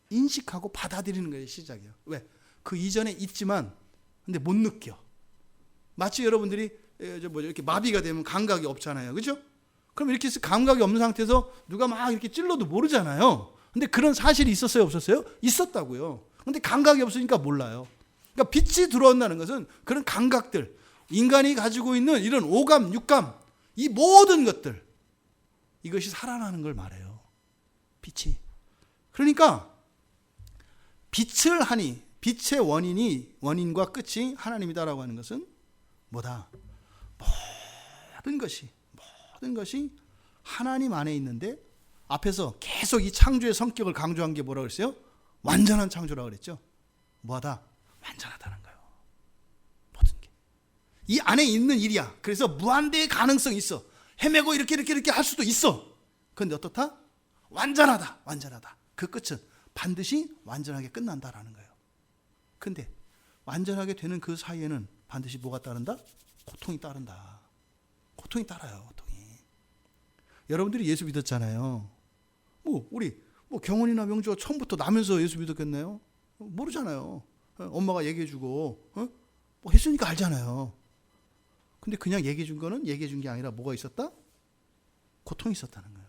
S1: 인식하고 받아들이는 거예요. 시작이에요. 왜? 그 이전에 있지만 근데 못 느껴. 마치 여러분들이 이렇게 마비가 되면 감각이 없잖아요. 그죠? 그럼 이렇게 해서 감각이 없는 상태에서 누가 막 이렇게 찔러도 모르잖아요. 근데 그런 사실이 있었어요? 없었어요? 있었다고요. 근데 감각이 없으니까 몰라요. 그러니까 빛이 들어온다는 것은 그런 감각들, 인간이 가지고 있는 이런 오감, 육감, 이 모든 것들, 이것이 살아나는 걸 말해요. 빛이. 그러니까 빛을 하니, 빛의 원인과 끝이 하나님이다라고 하는 것은 뭐다? 모든 것이 하나님 안에 있는데 앞에서 계속 이 창조의 성격을 강조한 게 뭐라고 그랬어요? 완전한 창조라고 그랬죠. 뭐하다? 완전하다는 거예요. 모든 게. 이 안에 있는 일이야. 그래서 무한대의 가능성이 있어. 헤매고 이렇게 할 수도 있어. 그런데 어떻다? 완전하다. 그 끝은 반드시 완전하게 끝난다라는 거예요. 근데 완전하게 되는 그 사이에는 반드시 뭐가 따른다? 고통이 따른다. 고통이 따라요. 고통이. 여러분들이 예수 믿었잖아요. 우리 경훈이나 명주가 처음부터 나면서 예수 믿었겠나요? 모르잖아요. 엄마가 얘기해주고 했으니까 알잖아요. 근데 그냥 얘기해준 거는 얘기해준 게 아니라 뭐가 있었다? 고통이 있었다는 거예요.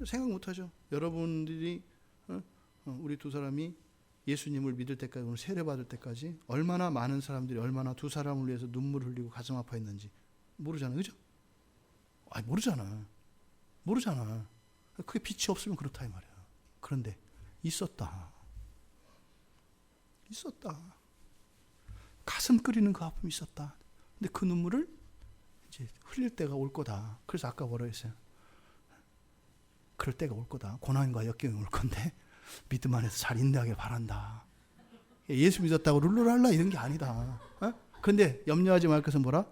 S1: 생각 못하죠. 여러분들이 우리 두 사람이 예수님을 믿을 때까지, 오늘 세례받을 때까지 얼마나 많은 사람들이 얼마나 두 사람을 위해서 눈물을 흘리고 가슴 아파했는지 모르잖아요. 그죠? 모르잖아. 그게 빛이 없으면 그렇다 이 말이야. 그런데 있었다. 가슴 끓이는 그 아픔이 있었다. 근데 그 눈물을 이제 흘릴 때가 올 거다. 그래서 아까 뭐라 했어요? 그럴 때가 올 거다. 고난과 역경이 올 건데 믿음 안에서 잘 인내하길 바란다. 예수 믿었다고 룰루랄라 이런 게 아니다. 그런데 염려하지 말 것은 뭐라?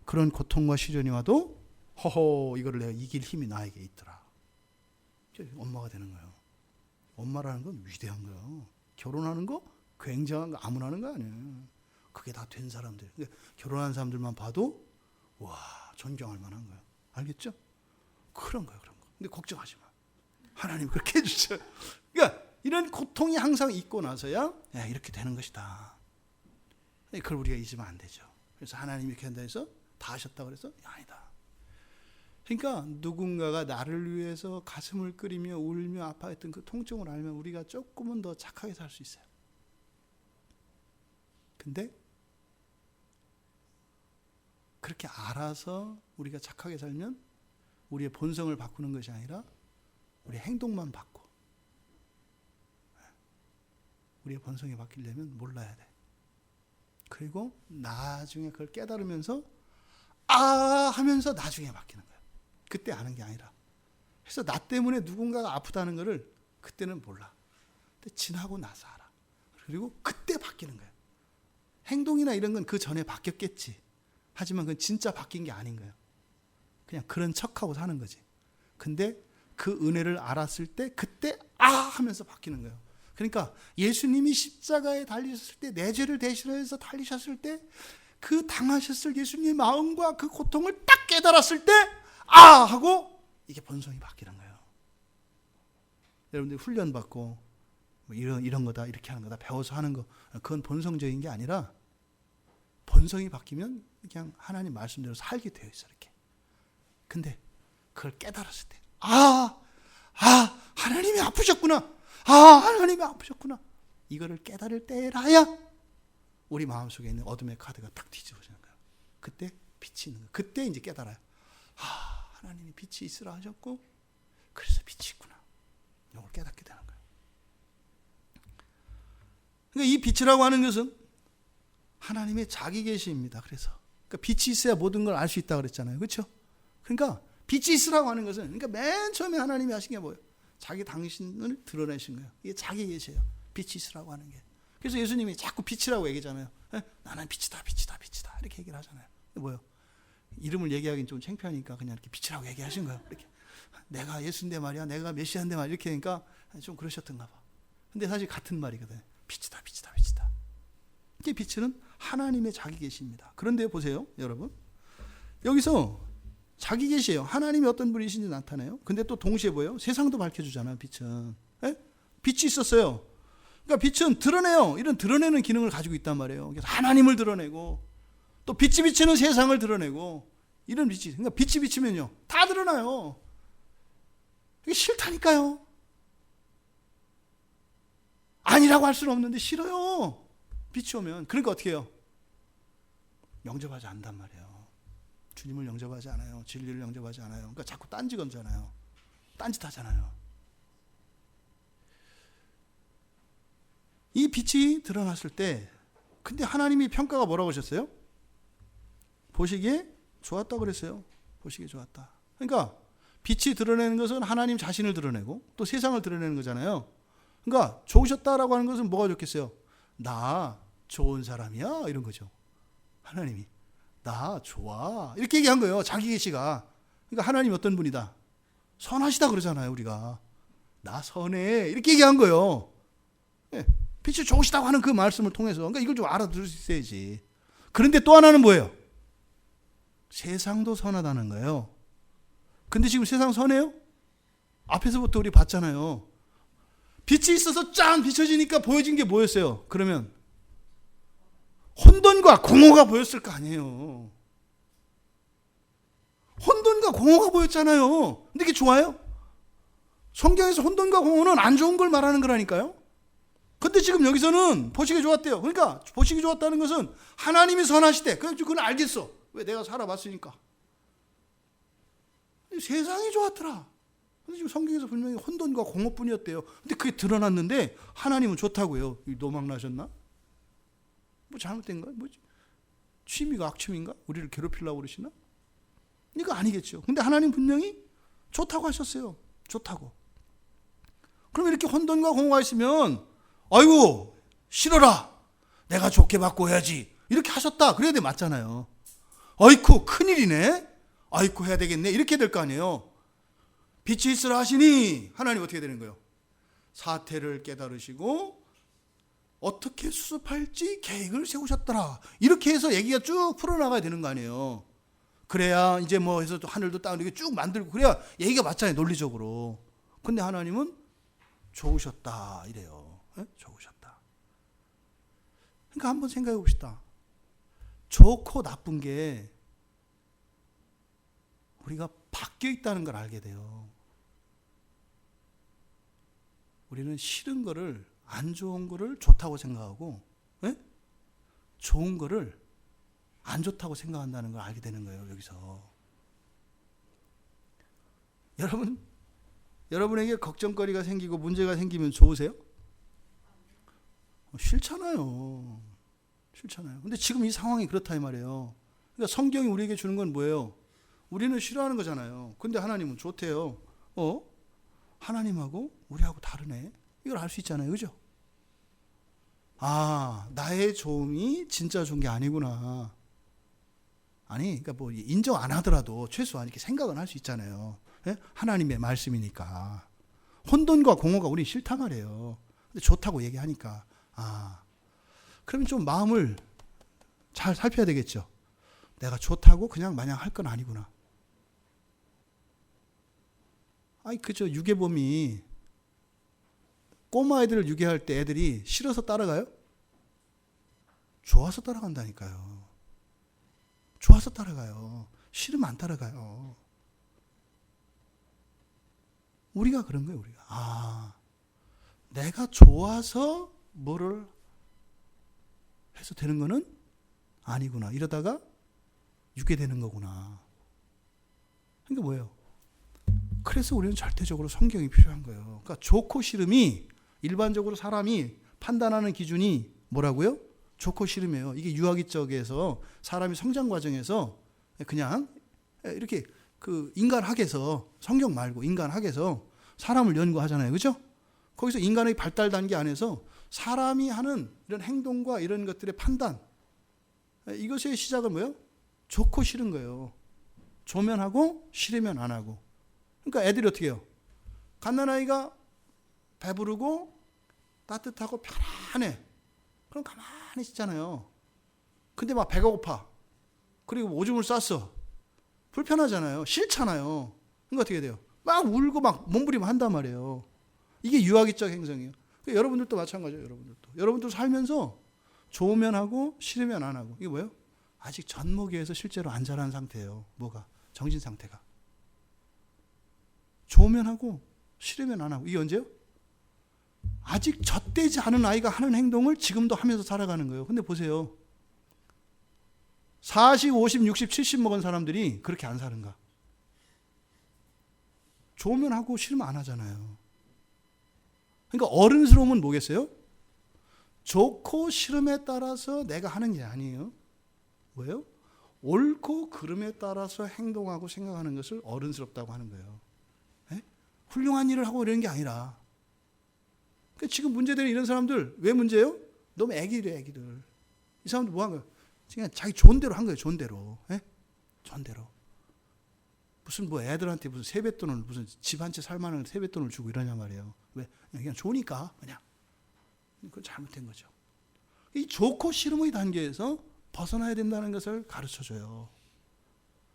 S1: 그런 고통과 시련이 와도 허허 이거를 내가 이길 힘이 나에게 있더라. 엄마가 되는 거예요. 엄마라는 건 위대한 거예요. 결혼하는 거 굉장한 거 아무나 하는 거 아니에요. 그게 다 된 사람들. 결혼한 사람들만 봐도 와 존경할 만한 거예요. 알겠죠? 그런 거예요. 그런 거. 근데 걱정하지 마. 하나님 그렇게 해주셔. 그러니까 이런 고통이 항상 있고 나서야 이렇게 되는 것이다. 그걸 우리가 잊으면 안 되죠. 그래서 하나님이 이렇게 한다 해서 다 하셨다고 그래서 아니다. 그러니까 누군가가 나를 위해서 가슴을 끓이며 울며 아파했던 그 통증을 알면 우리가 조금은 더 착하게 살 수 있어요. 근데 그렇게 알아서 우리가 착하게 살면 우리의 본성을 바꾸는 것이 아니라 우리의 행동만 바꿔. 우리의 본성이 바뀌려면 몰라야 돼. 그리고 나중에 그걸 깨달으면서 하면서 나중에 바뀌는 거야. 그때 아는 게 아니라. 그래서 나 때문에 누군가가 아프다는 거를 그때는 몰라. 근데 지나고 나서 알아. 그리고 그때 바뀌는 거야. 행동이나 이런 건 그 전에 바뀌었겠지. 하지만 그건 진짜 바뀐 게 아닌 거예요. 그냥 그런 척하고 사는 거지. 근데 그 은혜를 알았을 때 그때 하면서 바뀌는 거예요. 그러니까 예수님이 십자가에 달리셨을 때 내 죄를 대신해서 달리셨을 때 그 당하셨을 예수님의 마음과 그 고통을 딱 깨달았을 때 하고 이게 본성이 바뀌는 거예요. 여러분들 훈련 받고 뭐 이런 거다 이렇게 하는 거다 배워서 하는 거 그건 본성적인 게 아니라 본성이 바뀌면 그냥 하나님 말씀대로 살게 되어 있어 이렇게. 근데 그걸 깨달았을 때 하나님이 아프셨구나. 하나님이 아프셨구나. 이거를 깨달을 때라야 우리 마음속에 있는 어둠의 카드가 딱 뒤집어지는 거예요. 그때 빛이 있는 거예요. 그때 이제 깨달아요. 하나님이 빛이 있으라 하셨고 그래서 빛이 있구나. 이걸 깨닫게 되는 거예요. 그러니까 이 빛이라고 하는 것은 하나님의 자기 계시입니다. 그래서 그러니까 빛이 있어야 모든 걸 알 수 있다고 그랬잖아요. 그렇죠? 그러니까 빛이 있으라고 하는 것은 그러니까 맨 처음에 하나님이 하신 게 뭐예요? 자기 당신을 드러내신 거예요. 이게 자기 계시예요. 빛이 있으라고 하는 게. 그래서 예수님이 자꾸 빛이라고 얘기하잖아요. 나는 빛이다, 빛이다, 빛이다 이렇게 얘기를 하잖아요. 뭐요? 이름을 얘기하기는 좀 창피하니까 그냥 이렇게 빛이라고 얘기하신 거예요. 이렇게 내가 예수인데 말이야, 내가 메시아인데 말이야 이렇게 하니까 좀 그러셨던가 봐. 근데 사실 같은 말이거든요. 빛이다, 빛이다, 빛이다. 이게 빛은 하나님의 자기 계시입니다. 그런데 보세요, 여러분. 여기서 자기 계시예요. 하나님이 어떤 분이신지 나타내요. 근데 또 동시에 뭐예요? 세상도 밝혀주잖아요. 빛은. 빛이 있었어요. 그러니까 빛은 드러내요. 이런 드러내는 기능을 가지고 있단 말이에요. 그래서 하나님을 드러내고 또 빛이 비치는 세상을 드러내고 이런 빛이. 그러니까 빛이 비치면요. 다 드러나요. 이게 싫다니까요. 아니라고 할 수는 없는데 싫어요. 빛이 오면. 그러니까 어떻게 해요? 영접하지 않단 말이에요. 주님을 영접하지 않아요. 진리를 영접하지 않아요. 그러니까 자꾸 딴지 건잖아요. 딴짓 하잖아요. 이 빛이 드러났을 때 근데 하나님이 평가가 뭐라고 하셨어요? 보시기에 좋았다 그랬어요. 보시기에 좋았다. 그러니까 빛이 드러내는 것은 하나님 자신을 드러내고 또 세상을 드러내는 거잖아요. 그러니까 좋으셨다라고 하는 것은 뭐가 좋겠어요? 나 좋은 사람이야 이런 거죠. 하나님이 나 좋아 이렇게 얘기한 거예요. 자기 계시가. 그러니까 하나님 어떤 분이다? 선하시다 그러잖아요. 우리가 나 선해 이렇게 얘기한 거예요. 빛이 좋으시다고 하는 그 말씀을 통해서. 그러니까 이걸 좀 알아들을 수 있어야지. 그런데 또 하나는 뭐예요? 세상도 선하다는 거예요. 근데 지금 세상 선해요? 앞에서부터 우리 봤잖아요. 빛이 있어서 짠 비춰지니까 보여진 게 뭐였어요? 그러면 혼돈과 공허가 보였을 거 아니에요. 혼돈과 공허가 보였잖아요. 근데 이게 좋아요? 성경에서 혼돈과 공허는 안 좋은 걸 말하는 거라니까요. 근데 지금 여기서는 보시기 좋았대요. 그러니까 보시기 좋았다는 것은 하나님이 선하시대. 그건 알겠어. 왜? 내가 살아봤으니까. 세상이 좋았더라. 근데 지금 성경에서 분명히 혼돈과 공허뿐이었대요. 근데 그게 드러났는데 하나님은 좋다고요. 노망 나셨나? 뭐 잘못된 거야? 뭐지? 취미가 악취미인가? 우리를 괴롭히려고 그러시나? 이거 아니겠죠. 근데 하나님 분명히 좋다고 하셨어요. 좋다고. 그럼 이렇게 혼돈과 공허가 있으면 아이고 싫어라. 내가 좋게 바꿔야지. 이렇게 하셨다. 그래야 돼. 맞잖아요. 아이쿠 큰일이네. 아이쿠 해야 되겠네. 이렇게 될 거 아니에요. 빛이 있으라 하시니 하나님 어떻게 되는 거예요? 사태를 깨달으시고 어떻게 수습할지 계획을 세우셨더라. 이렇게 해서 얘기가 쭉 풀어나가야 되는 거 아니에요. 그래야 이제 뭐 해서 하늘도 땅 이렇게 쭉 만들고 그래야 얘기가 맞잖아요. 논리적으로. 근데 하나님은 좋으셨다 이래요. 네? 좋으셨다. 그러니까 한번 생각해 봅시다. 좋고 나쁜 게 우리가 바뀌어 있다는 걸 알게 돼요. 우리는 싫은 거를 안 좋은 거를 좋다고 생각하고 네? 좋은 거를 안 좋다고 생각한다는 걸 알게 되는 거예요. 여기서 여러분에게 걱정거리가 생기고 문제가 생기면 좋으세요? 싫잖아요. 근데 지금 이 상황이 그렇다 이 말이에요. 그러니까 성경이 우리에게 주는 건 뭐예요? 우리는 싫어하는 거잖아요. 근데 하나님은 좋대요. 하나님하고 우리하고 다르네. 이걸 알 수 있잖아요. 그죠? 아, 나의 좋음이 진짜 좋은 게 아니구나. 아니, 그러니까 뭐 인정 안 하더라도 최소한 이렇게 생각은 할 수 있잖아요. 예? 하나님의 말씀이니까. 혼돈과 공허가 우리 싫단 말이에요. 근데 좋다고 얘기하니까 그러면 좀 마음을 잘 살펴야 되겠죠. 내가 좋다고 그냥 마냥 할 건 아니구나. 아니 그저 유괴범이 꼬마 애들을 유괴할 때 애들이 싫어서 따라가요? 좋아서 따라간다니까요. 좋아서 따라가요. 싫으면 안 따라가요. 우리가 그런 거예요. 우리가 내가 좋아서 뭐를 해서 되는 거는 아니구나. 이러다가 유괴되는 거구나. 그러니까 뭐예요? 그래서 우리는 절대적으로 성경이 필요한 거예요. 그러니까 좋고 싫음이 일반적으로 사람이 판단하는 기준이 뭐라고요? 좋고 싫음이에요. 이게 유아기적에서 사람이 성장 과정에서 그냥 이렇게 그 인간학에서 성경 말고 인간학에서 사람을 연구하잖아요. 그죠? 거기서 인간의 발달 단계 안에서 사람이 하는 이런 행동과 이런 것들의 판단, 이것의 시작은 뭐예요? 좋고 싫은 거예요. 좋으면 하고 싫으면 안 하고. 그러니까 애들이 어떻게 해요? 갓난아이가 배부르고 따뜻하고 편안해. 그럼 가만히 있잖아요. 근데 막 배가 고파. 그리고 오줌을 쌌어. 불편하잖아요. 싫잖아요. 그러니까 어떻게 돼요? 막 울고 막 몸부림을 한단 말이에요. 이게 유아기적 행성이에요. 그러니까 여러분들도 마찬가지예요. 여러분도 살면서 좋으면 하고 싫으면 안 하고. 이게 뭐예요? 아직 젖먹이에서 실제로 안 자란 상태예요. 뭐가? 정신 상태가. 좋으면 하고 싫으면 안 하고. 이게 언제요? 아직 젖되지 않은 아이가 하는 행동을 지금도 하면서 살아가는 거예요. 근데 보세요. 40, 50, 60, 70 먹은 사람들이 그렇게 안 사는가? 좋으면 하고 싫으면 안 하잖아요. 그러니까 어른스러움은 뭐겠어요? 좋고 싫음에 따라서 내가 하는 게 아니에요. 뭐예요? 옳고 그름에 따라서 행동하고 생각하는 것을 어른스럽다고 하는 거예요. 네? 훌륭한 일을 하고 이러는 게 아니라. 그러니까 지금 문제되는 이런 사람들 왜 문제예요? 너무 애기들. 이 사람들 뭐 한 거예요? 그냥 자기 좋은 대로 한 거예요. 좋은 대로. 네? 좋은 대로. 무슨 뭐 애들한테 무슨 세뱃돈을 무슨 집 한 채 살 만한 세뱃돈을 주고 이러냐 말이에요. 왜? 그냥 좋으니까 그냥. 그건 잘못된 거죠. 이 좋고 싫음의 단계에서 벗어나야 된다는 것을 가르쳐줘요.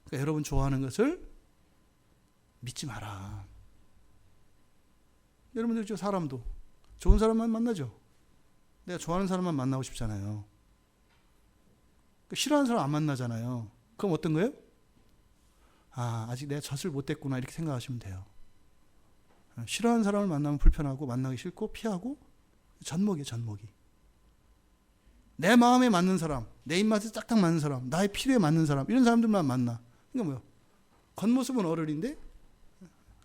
S1: 그러니까 여러분 좋아하는 것을 믿지 마라. 여러분들 저 사람도 좋은 사람만 만나죠. 내가 좋아하는 사람만 만나고 싶잖아요. 싫어하는 사람 안 만나잖아요. 그럼 어떤 거예요? 아직 내가 젖을 못 댔구나 이렇게 생각하시면 돼요. 싫어하는 사람을 만나면 불편하고 만나기 싫고 피하고 젖먹이에요. 젖먹이. 내 마음에 맞는 사람, 내 입맛에 딱딱 맞는 사람, 나의 필요에 맞는 사람 이런 사람들만 만나. 그러니까 뭐요? 겉모습은 어른인데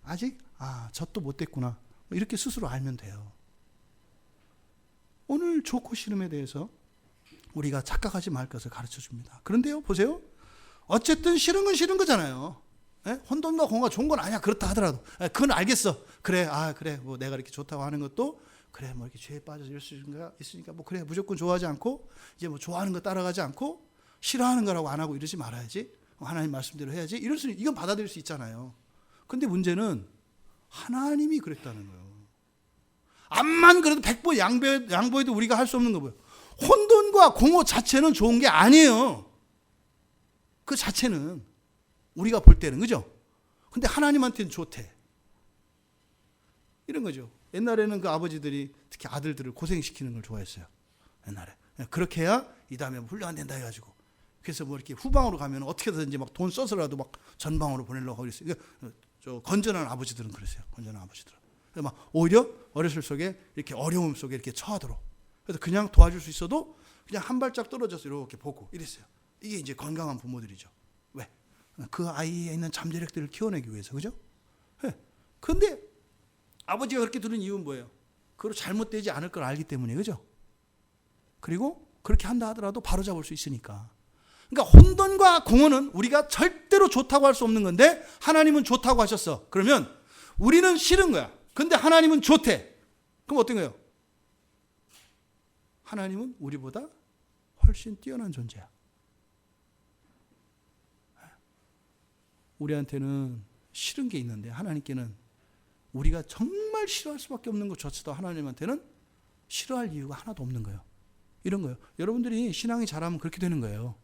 S1: 아직 젖도 못 댔구나 이렇게 스스로 알면 돼요. 오늘 좋고 싫음에 대해서 우리가 착각하지 말 것을 가르쳐 줍니다. 그런데요, 보세요. 어쨌든 싫은 건 싫은 거잖아요. 혼돈과 공허가 좋은 건 아니야. 그렇다 하더라도 그건 알겠어. 그래, 그래, 뭐 내가 이렇게 좋다고 하는 것도 그래, 뭐 이렇게 죄에 빠져서 이럴 수 있으니까 뭐 그래, 무조건 좋아하지 않고 이제 뭐 좋아하는 거 따라가지 않고 싫어하는 거라고 안 하고 이러지 말아야지. 하나님 말씀대로 해야지. 이건 받아들일 수 있잖아요. 근데 문제는 하나님이 그랬다는 거예요. 암만 그래도 백보 양보해도 우리가 할 수 없는 거 뭐예요? 혼돈과 공허 자체는 좋은 게 아니에요. 그 자체는 우리가 볼 때는, 그죠? 근데 하나님한테는 좋대. 이런 거죠. 옛날에는 그 아버지들이 특히 아들들을 고생시키는 걸 좋아했어요. 옛날에. 그렇게 해야 이 다음에 훌륭한 된다 해가지고. 그래서 뭐 이렇게 후방으로 가면 어떻게든지 막 돈 써서라도 막 전방으로 보내려고 그랬어요. 저 건전한 아버지들은 그랬어요. 건전한 아버지들은. 그래서 막 오히려 어렸을 속에 이렇게 어려움 속에 이렇게 처하도록. 그래서 그냥 도와줄 수 있어도 그냥 한 발짝 떨어져서 이렇게 보고 이랬어요. 이게 이제 건강한 부모들이죠. 왜? 그 아이에 있는 잠재력들을 키워내기 위해서, 그죠? 그런데 아버지가 그렇게 들은 이유는 뭐예요? 그걸 잘못되지 않을 걸 알기 때문에, 그죠? 그리고 그렇게 한다 하더라도 바로잡을 수 있으니까. 그러니까 혼돈과 공허는 우리가 절대로 좋다고 할 수 없는 건데 하나님은 좋다고 하셨어. 그러면 우리는 싫은 거야. 근데 하나님은 좋대. 그럼 어떤 거예요? 하나님은 우리보다 훨씬 뛰어난 존재야. 우리한테는 싫은 게 있는데 하나님께는 우리가 정말 싫어할 수밖에 없는 것조차도 하나님한테는 싫어할 이유가 하나도 없는 거예요. 이런 거예요. 여러분들이 신앙이 잘하면 그렇게 되는 거예요.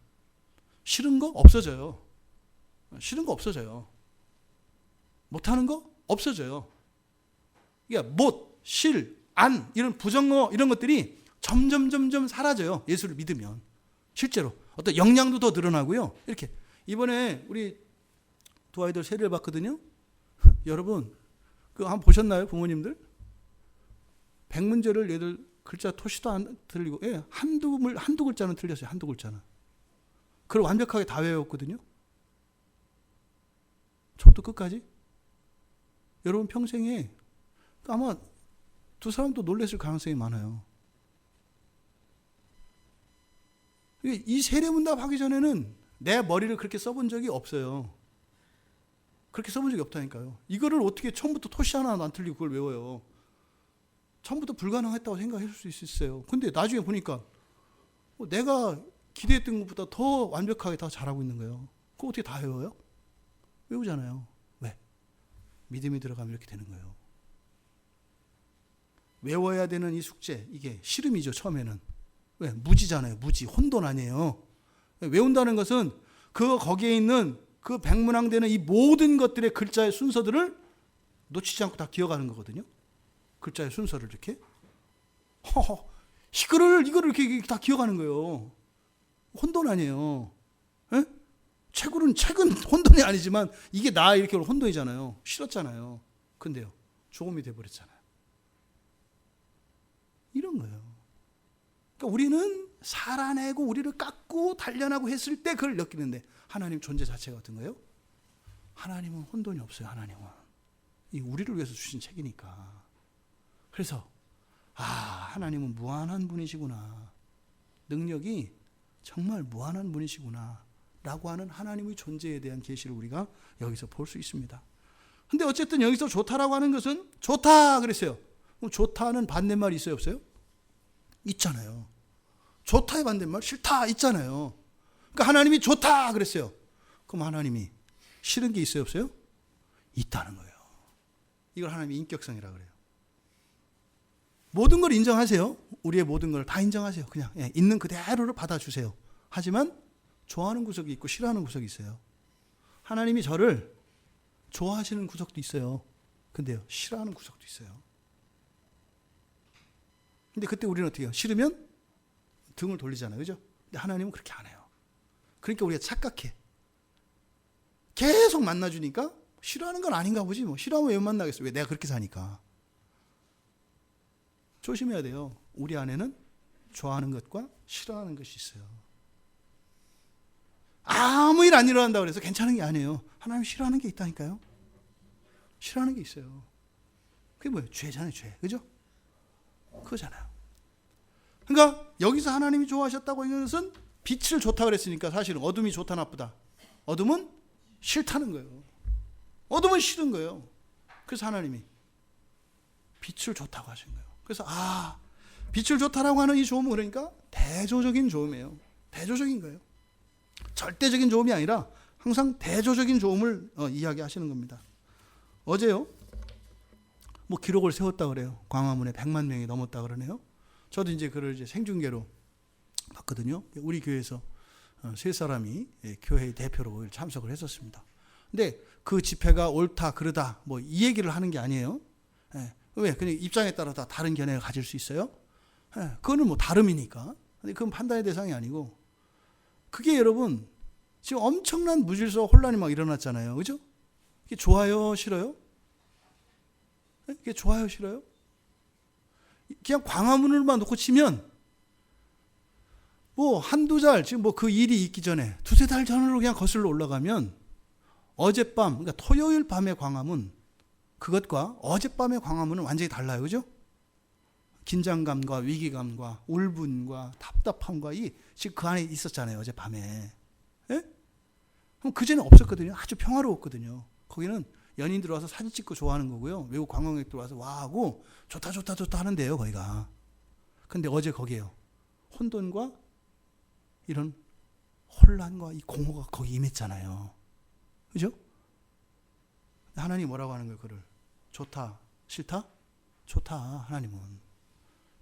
S1: 싫은 거 없어져요. 싫은 거 없어져요. 못하는 거 없어져요. 그러니까 못, 실, 안 이런 부정어 이런 것들이 점점 사라져요. 예수를 믿으면. 실제로 어떤 역량도 더 늘어나고요. 이렇게 이번에 우리 두 아이들 세례를 받거든요. 여러분 그거 한번 보셨나요? 부모님들? 백문제를 얘들 글자 토시도 안 틀리고 한두 글자는 틀렸어요. 한두 글자는. 그걸 완벽하게 다 외웠거든요. 처음부터 끝까지. 여러분 평생에 아마 두 사람도 놀랐을 가능성이 많아요. 이 세례문답 하기 전에는 내 머리를 그렇게 써본 적이 없어요. 그렇게 써본 적이 없다니까요. 이거를 어떻게 처음부터 토시 하나 안 틀리고 그걸 외워요. 처음부터 불가능했다고 생각할 수 있어요. 근데 나중에 보니까 내가 기대했던 것보다 더 완벽하게 다 잘하고 있는 거예요. 그거 어떻게 다 외워요? 외우잖아요. 왜? 믿음이 들어가면 이렇게 되는 거예요. 외워야 되는 이 숙제, 이게 씨름이죠, 처음에는. 왜? 무지잖아요. 무지. 혼돈 아니에요. 외운다는 것은 거기에 있는 그 백문항되는 이 모든 것들의 글자의 순서들을 놓치지 않고 다 기억하는 거거든요. 글자의 순서를 이렇게. 이거를 이렇게 다 기억하는 거예요. 혼돈 아니에요. 에? 책은 혼돈이 아니지만 이게 나 이렇게 혼돈이잖아요. 싫었잖아요. 근데요, 조음이 돼버렸잖아요. 이런 거예요. 그러니까 우리는 살아내고 우리를 깎고 단련하고 했을 때 그걸 느끼는데 하나님 존재 자체가 어떤 거예요? 하나님은 혼돈이 없어요. 하나님은 이 우리를 위해서 주신 책이니까. 그래서 하나님은 무한한 분이시구나. 능력이 정말 무한한 분이시구나 라고 하는 하나님의 존재에 대한 계시를 우리가 여기서 볼 수 있습니다. 근데 어쨌든 여기서 좋다라고 하는 것은 좋다 그랬어요. 그럼 좋다는 반대말이 있어요, 없어요? 있잖아요. 좋다의 반대말 싫다 있잖아요. 그러니까 하나님이 좋다 그랬어요. 그럼 하나님이 싫은 게 있어요, 없어요? 있다는 거예요. 이걸 하나님의 인격성이라고 그래요. 모든 걸 인정하세요. 우리의 모든 걸 다 인정하세요. 그냥 있는 그대로를 받아주세요. 하지만 좋아하는 구석이 있고 싫어하는 구석이 있어요. 하나님이 저를 좋아하시는 구석도 있어요. 근데요, 싫어하는 구석도 있어요. 근데 그때 우리는 어떻게 해요? 싫으면 등을 돌리잖아요. 그죠? 근데 하나님은 그렇게 안 해요. 그러니까 우리가 착각해. 계속 만나주니까 싫어하는 건 아닌가 보지. 뭐 싫어하면 왜 만나겠어? 왜? 내가 그렇게 사니까. 조심해야 돼요. 우리 안에는 좋아하는 것과 싫어하는 것이 있어요. 아무 일 안 일어난다고 해서 괜찮은 게 아니에요. 하나님 싫어하는 게 있다니까요. 싫어하는 게 있어요. 그게 뭐예요? 죄잖아요, 죄. 그죠? 그거잖아요. 그러니까 여기서 하나님이 좋아하셨다고 하는 것은 빛을 좋다 그랬으니까 사실은 어둠이 좋다 나쁘다. 어둠은 싫다는 거예요. 어둠은 싫은 거예요. 그래서 하나님이 빛을 좋다고 하신 거예요. 그래서 빛을 좋다라고 하는 이 조음은 그러니까 대조적인 조음이에요. 대조적인 거예요. 절대적인 조음이 아니라 항상 대조적인 조음을 이야기하시는 겁니다. 어제요, 뭐 기록을 세웠다 그래요. 광화문에 100만 명이 넘었다 그러네요. 저도 이제 그걸 이제 생중계로 봤거든요. 우리 교회에서 세 사람이 교회 대표로 참석을 했었습니다. 근데 그 집회가 옳다 그르다 뭐 이 얘기를 하는 게 아니에요. 왜? 그냥 입장에 따라 다 다른 견해를 가질 수 있어요. 그거는 뭐 다름이니까. 근데 그건 판단의 대상이 아니고, 그게 여러분 지금 엄청난 무질서 혼란이 막 일어났잖아요. 그죠? 이게 좋아요, 싫어요? 이게 좋아요, 싫어요? 그냥 광화문을만 놓고 치면 뭐 한두 달, 지금 뭐 그 일이 있기 전에 두세 달 전으로 그냥 거슬러 올라가면 어젯밤, 그러니까 토요일 밤의 광화문, 그것과 어젯밤의 광화문은 완전히 달라요. 그죠? 긴장감과 위기감과 울분과 답답함과 지금 그 안에 있었잖아요. 어젯밤에. 예? 그럼 그전에 없었거든요. 아주 평화로웠거든요. 거기는 연인 들어와서 사진 찍고 좋아하는 거고요. 외국 관광객 들어와서 와 하고 좋다 좋다 좋다 하는데요. 거기가. 근데 어제 거기에요. 혼돈과 이런 혼란과 이 공허가 거기 임했잖아요. 그죠? 하나님 뭐라고 하는 거예요? 그를 좋다, 싫다? 좋다. 하나님은.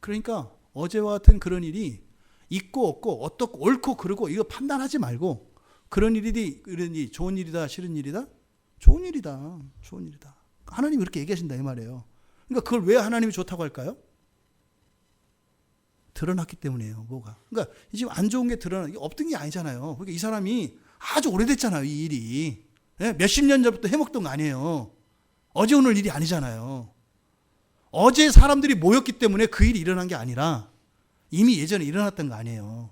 S1: 그러니까 어제와 같은 그런 일이 있고 없고 어떻고 옳고 그르고 이거 판단하지 말고, 그런 일이 좋은 일이다, 싫은 일이다? 좋은 일이다. 좋은 일이다. 하나님이 그렇게 얘기하신다 이 말이에요. 그러니까 그걸 왜 하나님이 좋다고 할까요? 드러났기 때문이에요. 뭐가? 그러니까 지금 안 좋은 게 이게 없던 게 아니잖아요. 그러니까 이 사람이 아주 오래됐잖아요. 이 일이. 몇십 년 전부터 해먹던 거 아니에요. 어제 오늘 일이 아니잖아요. 어제 사람들이 모였기 때문에 그 일이 일어난 게 아니라 이미 예전에 일어났던 거 아니에요.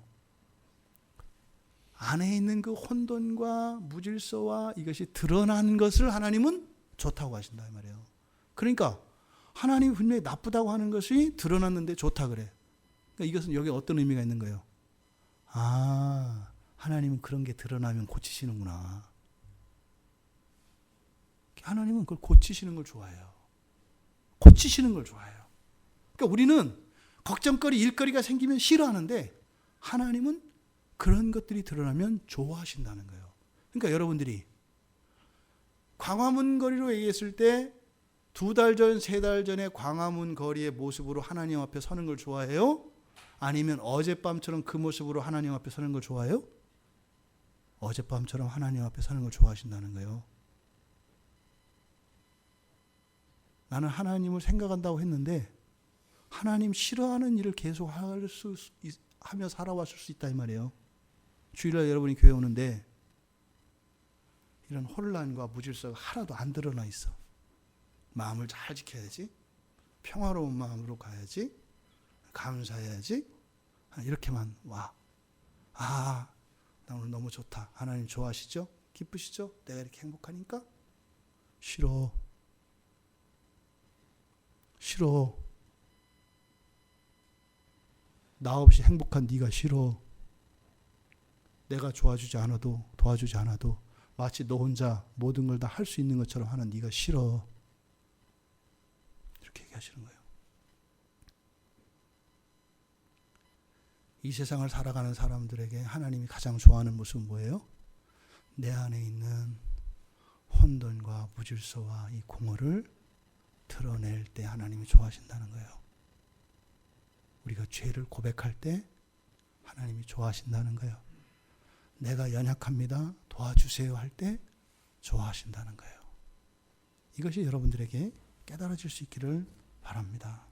S1: 안에 있는 그 혼돈과 무질서와 이것이 드러난 것을 하나님은 좋다고 하신다 이 말이에요. 그러니까 하나님이 분명히 나쁘다고 하는 것이 드러났는데 좋다 그래. 그러니까 이것은 여기 어떤 의미가 있는 거예요? 하나님은 그런 게 드러나면 고치시는구나. 하나님은 그걸 고치시는 걸 좋아해요. 고치시는 걸 좋아해요. 그러니까 우리는 걱정거리, 일거리가 생기면 싫어하는데 하나님은 그런 것들이 드러나면 좋아하신다는 거예요. 그러니까 여러분들이 광화문 거리로 얘기했을 때 2달 전, 3달 전에 광화문 거리의 모습으로 하나님 앞에 서는 걸 좋아해요? 아니면 어젯밤처럼 그 모습으로 하나님 앞에 서는 걸 좋아해요? 어젯밤처럼 하나님 앞에 서는 걸 좋아하신다는 거예요. 나는 하나님을 생각한다고 했는데 하나님 싫어하는 일을 계속 하며 살아왔을 수 있다 이 말이에요. 주일날 여러분이 교회 오는데 이런 혼란과 무질서가 하나도 안 드러나 있어. 마음을 잘 지켜야지. 평화로운 마음으로 가야지. 감사해야지. 이렇게만 와. 나 오늘 너무 좋다. 하나님 좋아하시죠? 기쁘시죠? 내가 이렇게 행복하니까? 싫어. 나 없이 행복한 네가 싫어. 내가 도와주지 않아도 마치 너 혼자 모든 걸 다 할 수 있는 것처럼 하는 네가 싫어. 이렇게 얘기하시는 거예요. 이 세상을 살아가는 사람들에게 하나님이 가장 좋아하는 모습은 뭐예요? 내 안에 있는 혼돈과 무질서와 이 공허를 드러낼 때 하나님이 좋아하신다는 거예요. 우리가 죄를 고백할 때 하나님이 좋아하신다는 거예요. 내가 연약합니다. 도와주세요 할 때 좋아하신다는 거예요. 이것이 여러분들에게 깨달아질 수 있기를 바랍니다.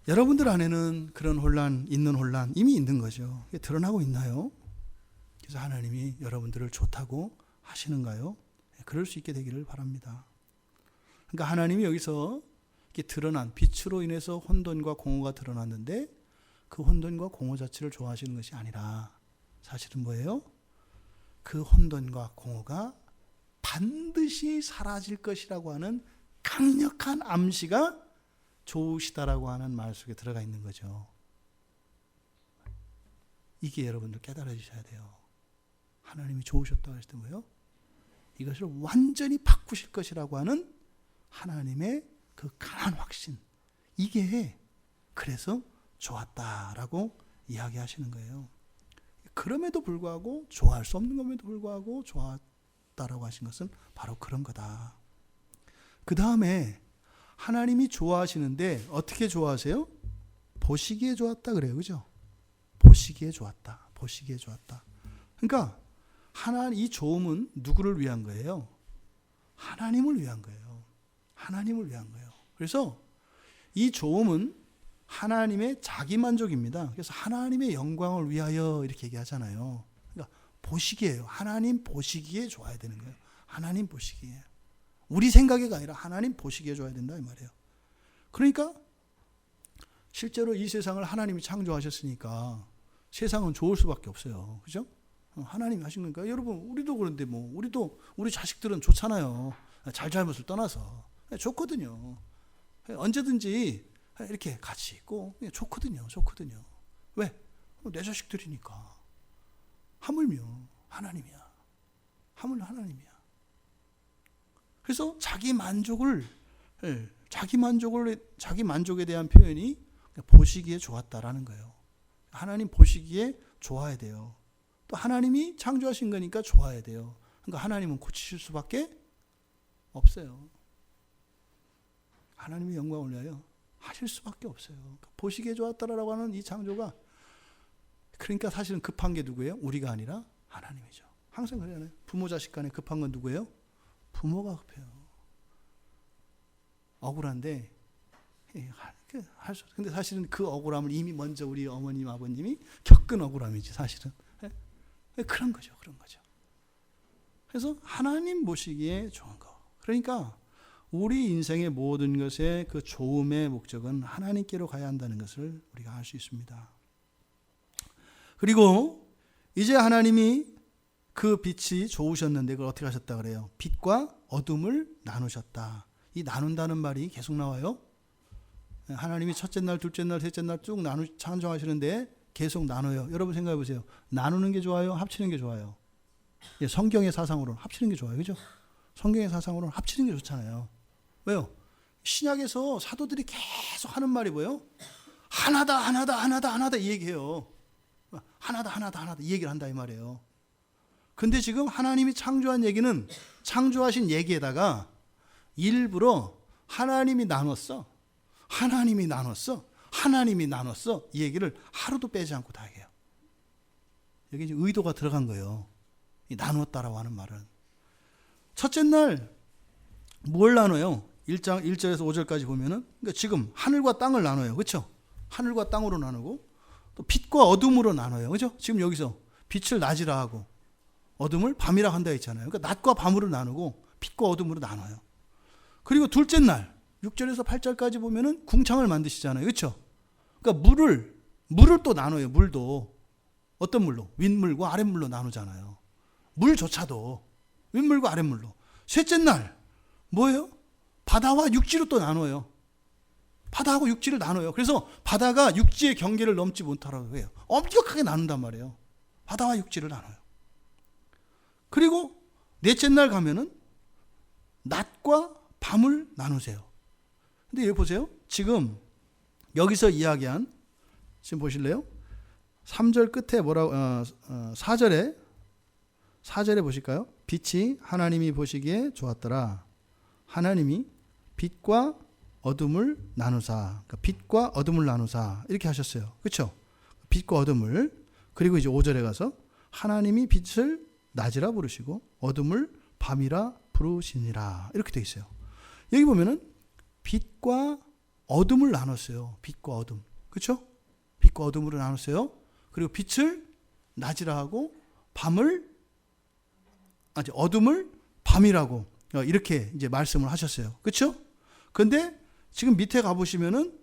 S1: 여러분들 안에는 그런 혼란, 있는 혼란 이미 있는 거죠. 이게 드러나고 있나요? 그래서 하나님이 여러분들을 좋다고 하시는가요? 그럴 수 있게 되기를 바랍니다. 그러니까 하나님이 여기서 이렇게 드러난 빛으로 인해서 혼돈과 공허가 드러났는데 그 혼돈과 공허 자체를 좋아하시는 것이 아니라 사실은 뭐예요? 그 혼돈과 공허가 반드시 사라질 것이라고 하는 강력한 암시가 좋으시다라고 하는 말 속에 들어가 있는 거죠. 이게 여러분들 깨달아 주셔야 돼요. 하나님이 좋으셨다 그랬을 때 뭐예요? 이것을 완전히 바꾸실 것이라고 하는 하나님의 그 강한 확신. 이게 그래서 좋았다라고 이야기하시는 거예요. 그럼에도 불구하고 좋아할 수 없는 것에도 불구하고 좋았다라고 하신 것은 바로 그런 거다. 그 다음에 하나님이 좋아하시는데 어떻게 좋아하세요? 보시기에 좋았다 그래요. 그죠? 보시기에 좋았다. 보시기에 좋았다. 그러니까 이 좋음은 누구를 위한 거예요? 하나님을 위한 거예요. 하나님을 위한 거예요. 그래서 이 좋음은 하나님의 자기만족입니다. 그래서 하나님의 영광을 위하여 이렇게 얘기하잖아요. 그러니까 보시기에요. 하나님 보시기에 좋아야 되는 거예요. 하나님 보시기에. 우리 생각이가 아니라 하나님 보시기에 좋아야 된다 이 말이에요. 그러니까 실제로 이 세상을 하나님이 창조하셨으니까 세상은 좋을 수밖에 없어요. 그죠? 하나님이 하신 거니까. 여러분 우리도 그런데 뭐 우리 자식들은 좋잖아요. 잘잘못을 떠나서 좋거든요. 언제든지 이렇게 같이 있고 좋거든요. 왜? 내 자식들이니까. 하물며 하나님이야. 하물며 하나님이야. 그래서 자기 만족에 대한 표현이 보시기에 좋았다라는 거예요. 하나님 보시기에 좋아야 돼요. 또 하나님이 창조하신 거니까 좋아야 돼요. 그러니까 하나님은 고치실 수밖에 없어요. 하나님의 영광을 위하여 하실 수밖에 없어요. 그러니까 보시기에 좋았다라고 하는 이 창조가, 그러니까 사실은 급한 게 누구예요? 우리가 아니라 하나님이죠. 항상 그러잖아요. 부모 자식 간에 급한 건 누구예요? 부모가 급해요. 억울한데 근데 사실은 그 억울함을 이미 먼저 우리 어머님 아버님이 겪은 억울함이지 사실은. 그런 거죠. 그래서 하나님 보시기에 좋은 거. 그러니까 우리 인생의 모든 것의 그 좋음의 목적은 하나님께로 가야 한다는 것을 우리가 알 수 있습니다. 그리고 이제 하나님이 그 빛이 좋으셨는데 그걸 어떻게 하셨다 그래요? 빛과 어둠을 나누셨다. 이 나눈다는 말이 계속 나와요. 하나님이 첫째 날, 둘째 날, 셋째 날 쭉 창조하시는데 계속 나눠요. 여러분 생각해 보세요. 나누는 게 좋아요? 합치는 게 좋아요? 성경의 사상으로는 합치는 게 좋아요. 그죠? 성경의 사상으로는 합치는 게 좋잖아요. 왜요? 신약에서 사도들이 계속 하는 말이 뭐예요? 하나다 이 얘기해요. 하나다 이 얘기를 한다 이 말이에요. 근데 지금 하나님이 창조한 얘기는 창조하신 얘기에다가 일부러 하나님이 나눴어 이 얘기를 하루도 빼지 않고 다 해요. 여기 이제 의도가 들어간 거예요. 이 나누었다라고 하는 말은. 첫째 날 뭘 나눠요? 1장 1절에서 5절까지 보면은, 그러니까 지금 하늘과 땅을 나눠요. 그렇죠? 하늘과 땅으로 나누고 또 빛과 어둠으로 나눠요. 그렇죠? 지금 여기서 빛을 낮이라 하고 어둠을 밤이라 한다 했잖아요. 그러니까 낮과 밤으로 나누고 빛과 어둠으로 나눠요. 그리고 둘째 날 6절에서 8절까지 보면은 궁창을 만드시잖아요. 그렇죠? 그러니까 물을 또 나눠요. 물도 어떤 물로? 윗물과 아랫물로 나누잖아요. 물조차도 윗물과 아랫물로. 셋째 날 뭐예요? 바다와 육지로 또 나눠요. 바다하고 육지를 나눠요. 그래서 바다가 육지의 경계를 넘지 못하라고 해요. 엄격하게 나눈단 말이에요. 바다와 육지를 나눠요. 그리고 넷째 날 가면은 낮과 밤을 나누세요. 근데 여기 보세요. 지금 여기서 이야기한, 지금 보실래요? 3절 끝에 뭐라고, 4절에 보실까요? 빛이 하나님이 보시기에 좋았더라. 하나님이 빛과 어둠을 나누사. 그러니까 빛과 어둠을 나누사. 이렇게 하셨어요. 그렇죠? 빛과 어둠을. 그리고 이제 5절에 가서 하나님이 빛을 낮이라 부르시고 어둠을 밤이라 부르시니라. 이렇게 돼 있어요. 여기 보면은 빛과 어둠을 나눴어요. 빛과 어둠. 그렇죠? 빛과 어둠으로 나눴어요. 그리고 빛을 낮이라 하고 어둠을 밤이라고 이렇게 이제 말씀을 하셨어요. 그렇죠? 근데 지금 밑에 가 보시면은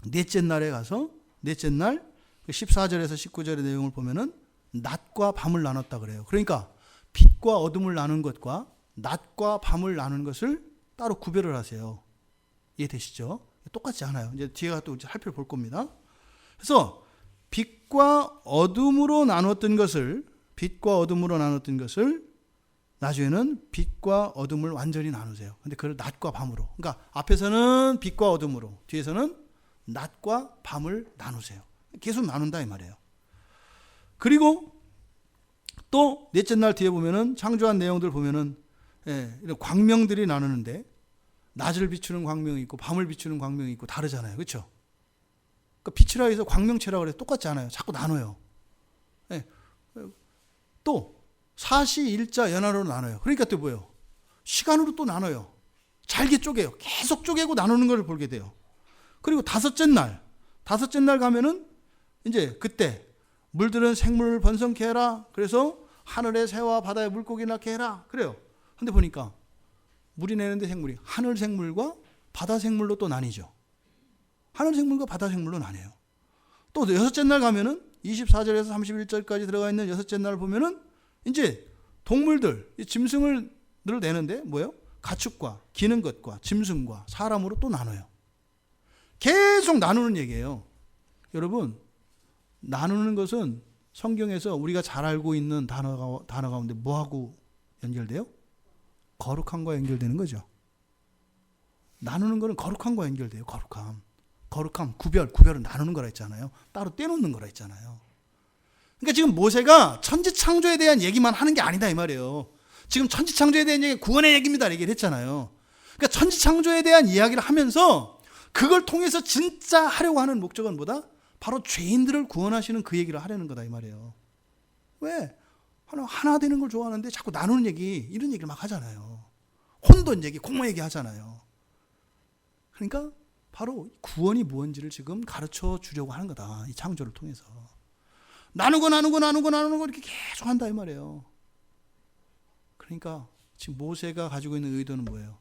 S1: 넷째 날에 가서 넷째 날 14절에서 19절의 내용을 보면은 낮과 밤을 나눴다 그래요. 그러니까 빛과 어둠을 나눈 것과 낮과 밤을 나눈 것을 따로 구별을 하세요. 이해되시죠? 똑같지 않아요. 이제 뒤에 또 살펴 볼 겁니다. 그래서 빛과 어둠으로 나눴던 것을 빛과 어둠으로 나눴던 것을 나중에는 빛과 어둠을 완전히 나누세요. 근데 그걸 낮과 밤으로. 그러니까 앞에서는 빛과 어둠으로, 뒤에서는 낮과 밤을 나누세요. 계속 나눈다 이 말이에요. 그리고 또 넷째 날 뒤에 보면은 창조한 내용들 보면은 이런 광명들이 나누는데 낮을 비추는 광명이 있고 밤을 비추는 광명이 있고 다르잖아요. 그렇죠? 그러니까 빛이라 해서 광명체라고 해서 똑같지 않아요. 자꾸 나눠요. 또 사시, 일자, 연화로 나눠요. 그러니까 또 뭐예요? 시간으로 또 나눠요. 잘게 쪼개요. 계속 쪼개고 나누는 걸 보게 돼요. 그리고 다섯째 날 가면은 이제 그때 물들은 생물을 번성케 해라. 그래서 하늘의 새와 바다의 물고기 낳게 해라. 그래요. 근데 보니까 물이 내는데 생물이 하늘 생물과 바다 생물로 또 나뉘죠. 하늘 생물과 바다 생물로 나뉘어요. 또 여섯째 날 가면은 24절에서 31절까지 들어가 있는 여섯째 날 보면은 이제 동물들, 짐승을 내는데 뭐예요? 가축과 기는 것과 짐승과 사람으로 또 나눠요. 계속 나누는 얘기예요. 여러분, 나누는 것은 성경에서 우리가 잘 알고 있는 단어 가운데 뭐하고 연결돼요? 거룩함과 연결되는 거죠. 나누는 거는 거룩함과 연결돼요. 거룩함, 구별은 나누는 거라 했잖아요. 따로 떼놓는 거라 했잖아요. 그러니까 지금 모세가 천지창조에 대한 얘기만 하는 게 아니다 이 말이에요. 지금 천지창조에 대한 얘기 구원의 얘기입니다 얘기를 했잖아요. 그러니까 천지창조에 대한 이야기를 하면서 그걸 통해서 진짜 하려고 하는 목적은 뭐다? 바로 죄인들을 구원하시는 그 얘기를 하려는 거다 이 말이에요. 왜? 하나 되는 걸 좋아하는데 자꾸 나누는 얘기, 이런 얘기를 막 하잖아요. 혼돈 얘기, 공모 얘기 하잖아요. 그러니까 바로 구원이 무엇인지를 지금 가르쳐 주려고 하는 거다. 이 창조를 통해서. 나누고 이렇게 계속 한다 이 말이에요. 그러니까 지금 모세가 가지고 있는 의도는 뭐예요?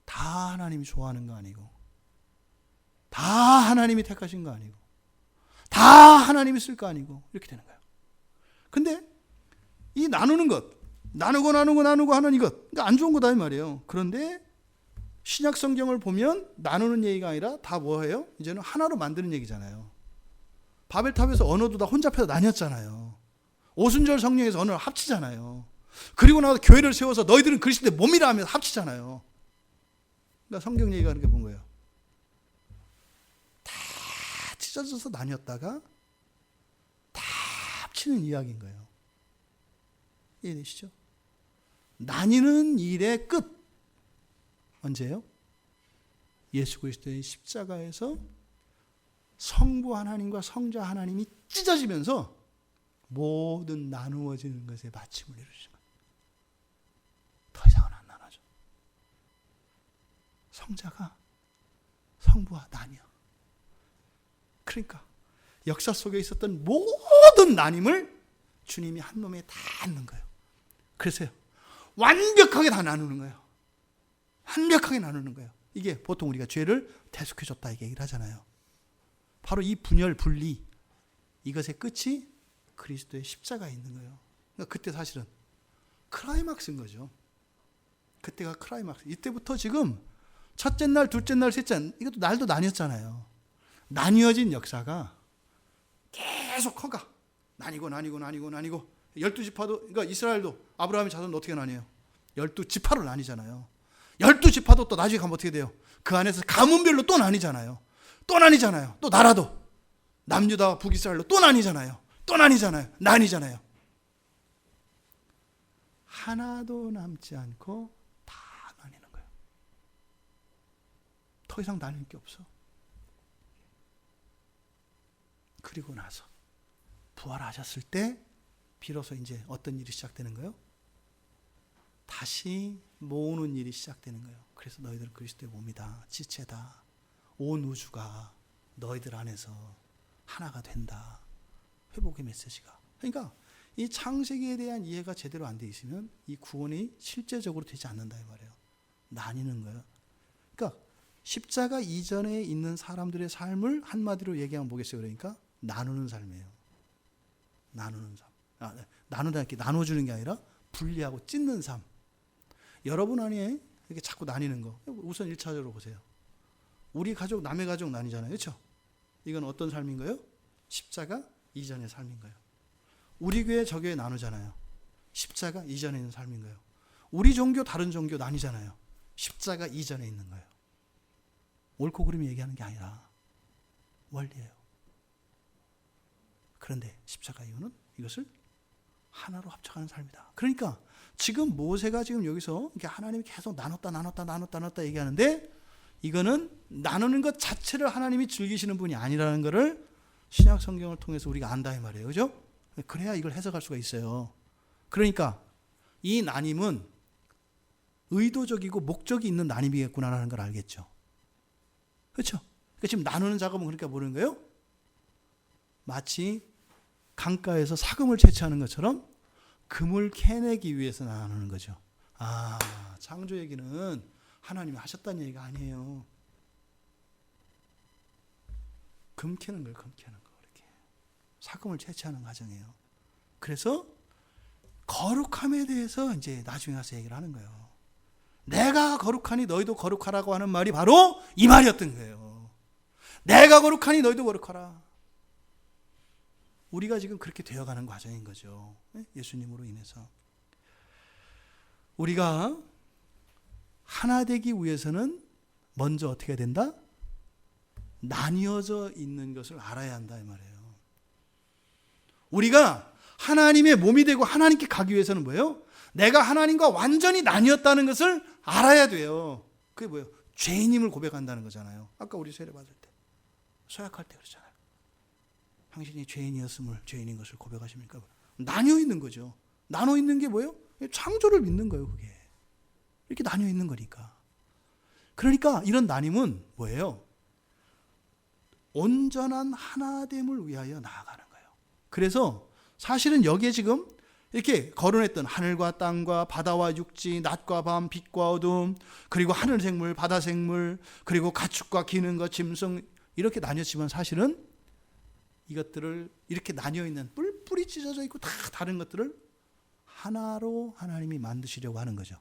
S1: 다 하나님이 좋아하는 거 아니고, 다 하나님이 택하신 거 아니고, 다 하나님이 쓸 거 아니고, 이렇게 되는 거예요. 근데 이 나누는 것, 나누고 하는 이것, 그러니까 안 좋은 거다 이 말이에요. 그런데 신약 성경을 보면 나누는 얘기가 아니라 다 뭐예요? 이제는 하나로 만드는 얘기잖아요. 바벨탑에서 언어도 다 혼잡해서 나뉘었잖아요. 오순절 성령에서 언어를 합치잖아요. 그리고 나서 교회를 세워서 너희들은 그리스도의 몸이라 하면서 합치잖아요. 그러니까 성경 얘기가 하는 게 뭔 거예요? 다 찢어져서 나뉘었다가 다 합치는 이야기인 거예요. 이해되시죠? 나뉘는 일의 끝 언제예요? 예수 그리스도의 십자가에서 성부 하나님과 성자 하나님이 찢어지면서 모든 나누어지는 것에 마침을 이루시는 거예요. 더 이상은 안 나눠져. 성자가 성부와 나뉘어. 그러니까 역사 속에 있었던 모든 나눔을 주님이 한 놈에 다 안는 거예요. 그래서요, 완벽하게 다 나누는 거예요. 완벽하게 나누는 거예요. 이게 보통 우리가 죄를 대속해줬다 이게 얘기를 하잖아요. 바로 이 분열, 분리, 이것의 끝이 그리스도의 십자가에 있는 거예요. 그러니까 그때 사실은 클라이막스인 거죠. 그때가 클라이막스. 이때부터 지금 첫째 날, 둘째 날, 셋째 날, 이것도 날도 나뉘었잖아요. 나뉘어진 역사가 계속 커가. 나뉘고 12지파도, 그러니까 이스라엘도 아브라함의 자손은 어떻게 나뉘어요? 12지파로 나뉘잖아요. 12지파도 또 나중에 가면 어떻게 돼요? 그 안에서 가문별로 또 나뉘잖아요. 또 나라도 남유다와 북이스라엘로 또 나뉘잖아요. 나뉘잖아요. 하나도 남지 않고 다 나뉘는 거예요. 더 이상 나눌 게 없어. 그리고 나서 부활하셨을 때 비로소 이제 어떤 일이 시작되는 거예요? 다시 모으는 일이 시작되는 거예요. 그래서 너희들은 그리스도의 몸이다, 지체다. 온 우주가 너희들 안에서 하나가 된다. 회복의 메시지가. 그러니까 이 창세기에 대한 이해가 제대로 안 돼 있으면 이 구원이 실제적으로 되지 않는다 이 말이에요. 나뉘는 거예요. 그러니까 십자가 이전에 있는 사람들의 삶을 한마디로 얘기하면 뭐겠어요? 그러니까 나누는 삶이에요. 나누는 삶. 나누다 이렇게 나눠주는 게 아니라 분리하고 찢는 삶. 여러분 안에 이렇게 자꾸 나뉘는 거. 우선 1차적으로 보세요. 우리 가족, 남의 가족 나뉘잖아요. 그렇죠? 이건 어떤 삶인 거예요? 십자가 이전의 삶인 거예요. 우리 교회 저 교회 나누잖아요. 십자가 이전에 있는 삶인 거예요. 우리 종교 다른 종교 나뉘잖아요. 십자가 이전에 있는 거예요. 옳고 그름이 얘기하는 게 아니라 원리예요. 그런데 십자가 이유는 이것을 하나로 합쳐가는 삶이다. 그러니까 지금 모세가 지금 여기서 이렇게 하나님이 계속 나눴다 얘기하는데 이거는 나누는 것 자체를 하나님이 즐기시는 분이 아니라는 것을 신약 성경을 통해서 우리가 안다 이 말이에요. 그죠? 그래야 이걸 해석할 수가 있어요. 그러니까 이 나님은 의도적이고 목적이 있는 나님이겠구나라는 걸 알겠죠. 그렇죠? 그러니까 지금 나누는 작업은 그러니까 뭐는 거예요? 마치 강가에서 사금을 채취하는 것처럼 금을 캐내기 위해서 나누는 거죠. 아, 창조 얘기는 하나님이 하셨다는 얘기가 아니에요. 금 캐는 거예요. 금 캐는 거. 이렇게 사금을 채취하는 과정이에요. 그래서 거룩함에 대해서 이제 나중에 가서 얘기를 하는 거예요. 내가 거룩하니 너희도 거룩하라고 하는 말이 바로 이 말이었던 거예요. 내가 거룩하니 너희도 거룩하라. 우리가 지금 그렇게 되어가는 과정인 거죠. 예수님으로 인해서. 우리가 하나 되기 위해서는 먼저 어떻게 해야 된다? 나뉘어져 있는 것을 알아야 한다 이 말이에요. 우리가 하나님의 몸이 되고 하나님께 가기 위해서는 뭐예요? 내가 하나님과 완전히 나뉘었다는 것을 알아야 돼요. 그게 뭐예요? 죄인임을 고백한다는 거잖아요. 아까 우리 세례 받을 때 서약할 때 그러잖아요. 당신이 죄인이었음을 죄인인 것을 고백하십니까? 나뉘어 있는 거죠. 나눠 있는 게 뭐예요? 창조를 믿는 거예요. 그게 이렇게 나뉘어 있는 거니까. 그러니까 이런 나님은 뭐예요? 온전한 하나됨을 위하여 나아가는 거예요. 그래서 사실은 여기에 지금 이렇게 거론했던 하늘과 땅과 바다와 육지, 낮과 밤, 빛과 어둠, 그리고 하늘 생물, 바다 생물, 그리고 가축과 기는 것, 짐승 이렇게 나뉘었지만 사실은 이것들을 이렇게 나뉘어 있는 뿔뿔이 찢어져 있고 다 다른 것들을 하나로 하나님이 만드시려고 하는 거죠.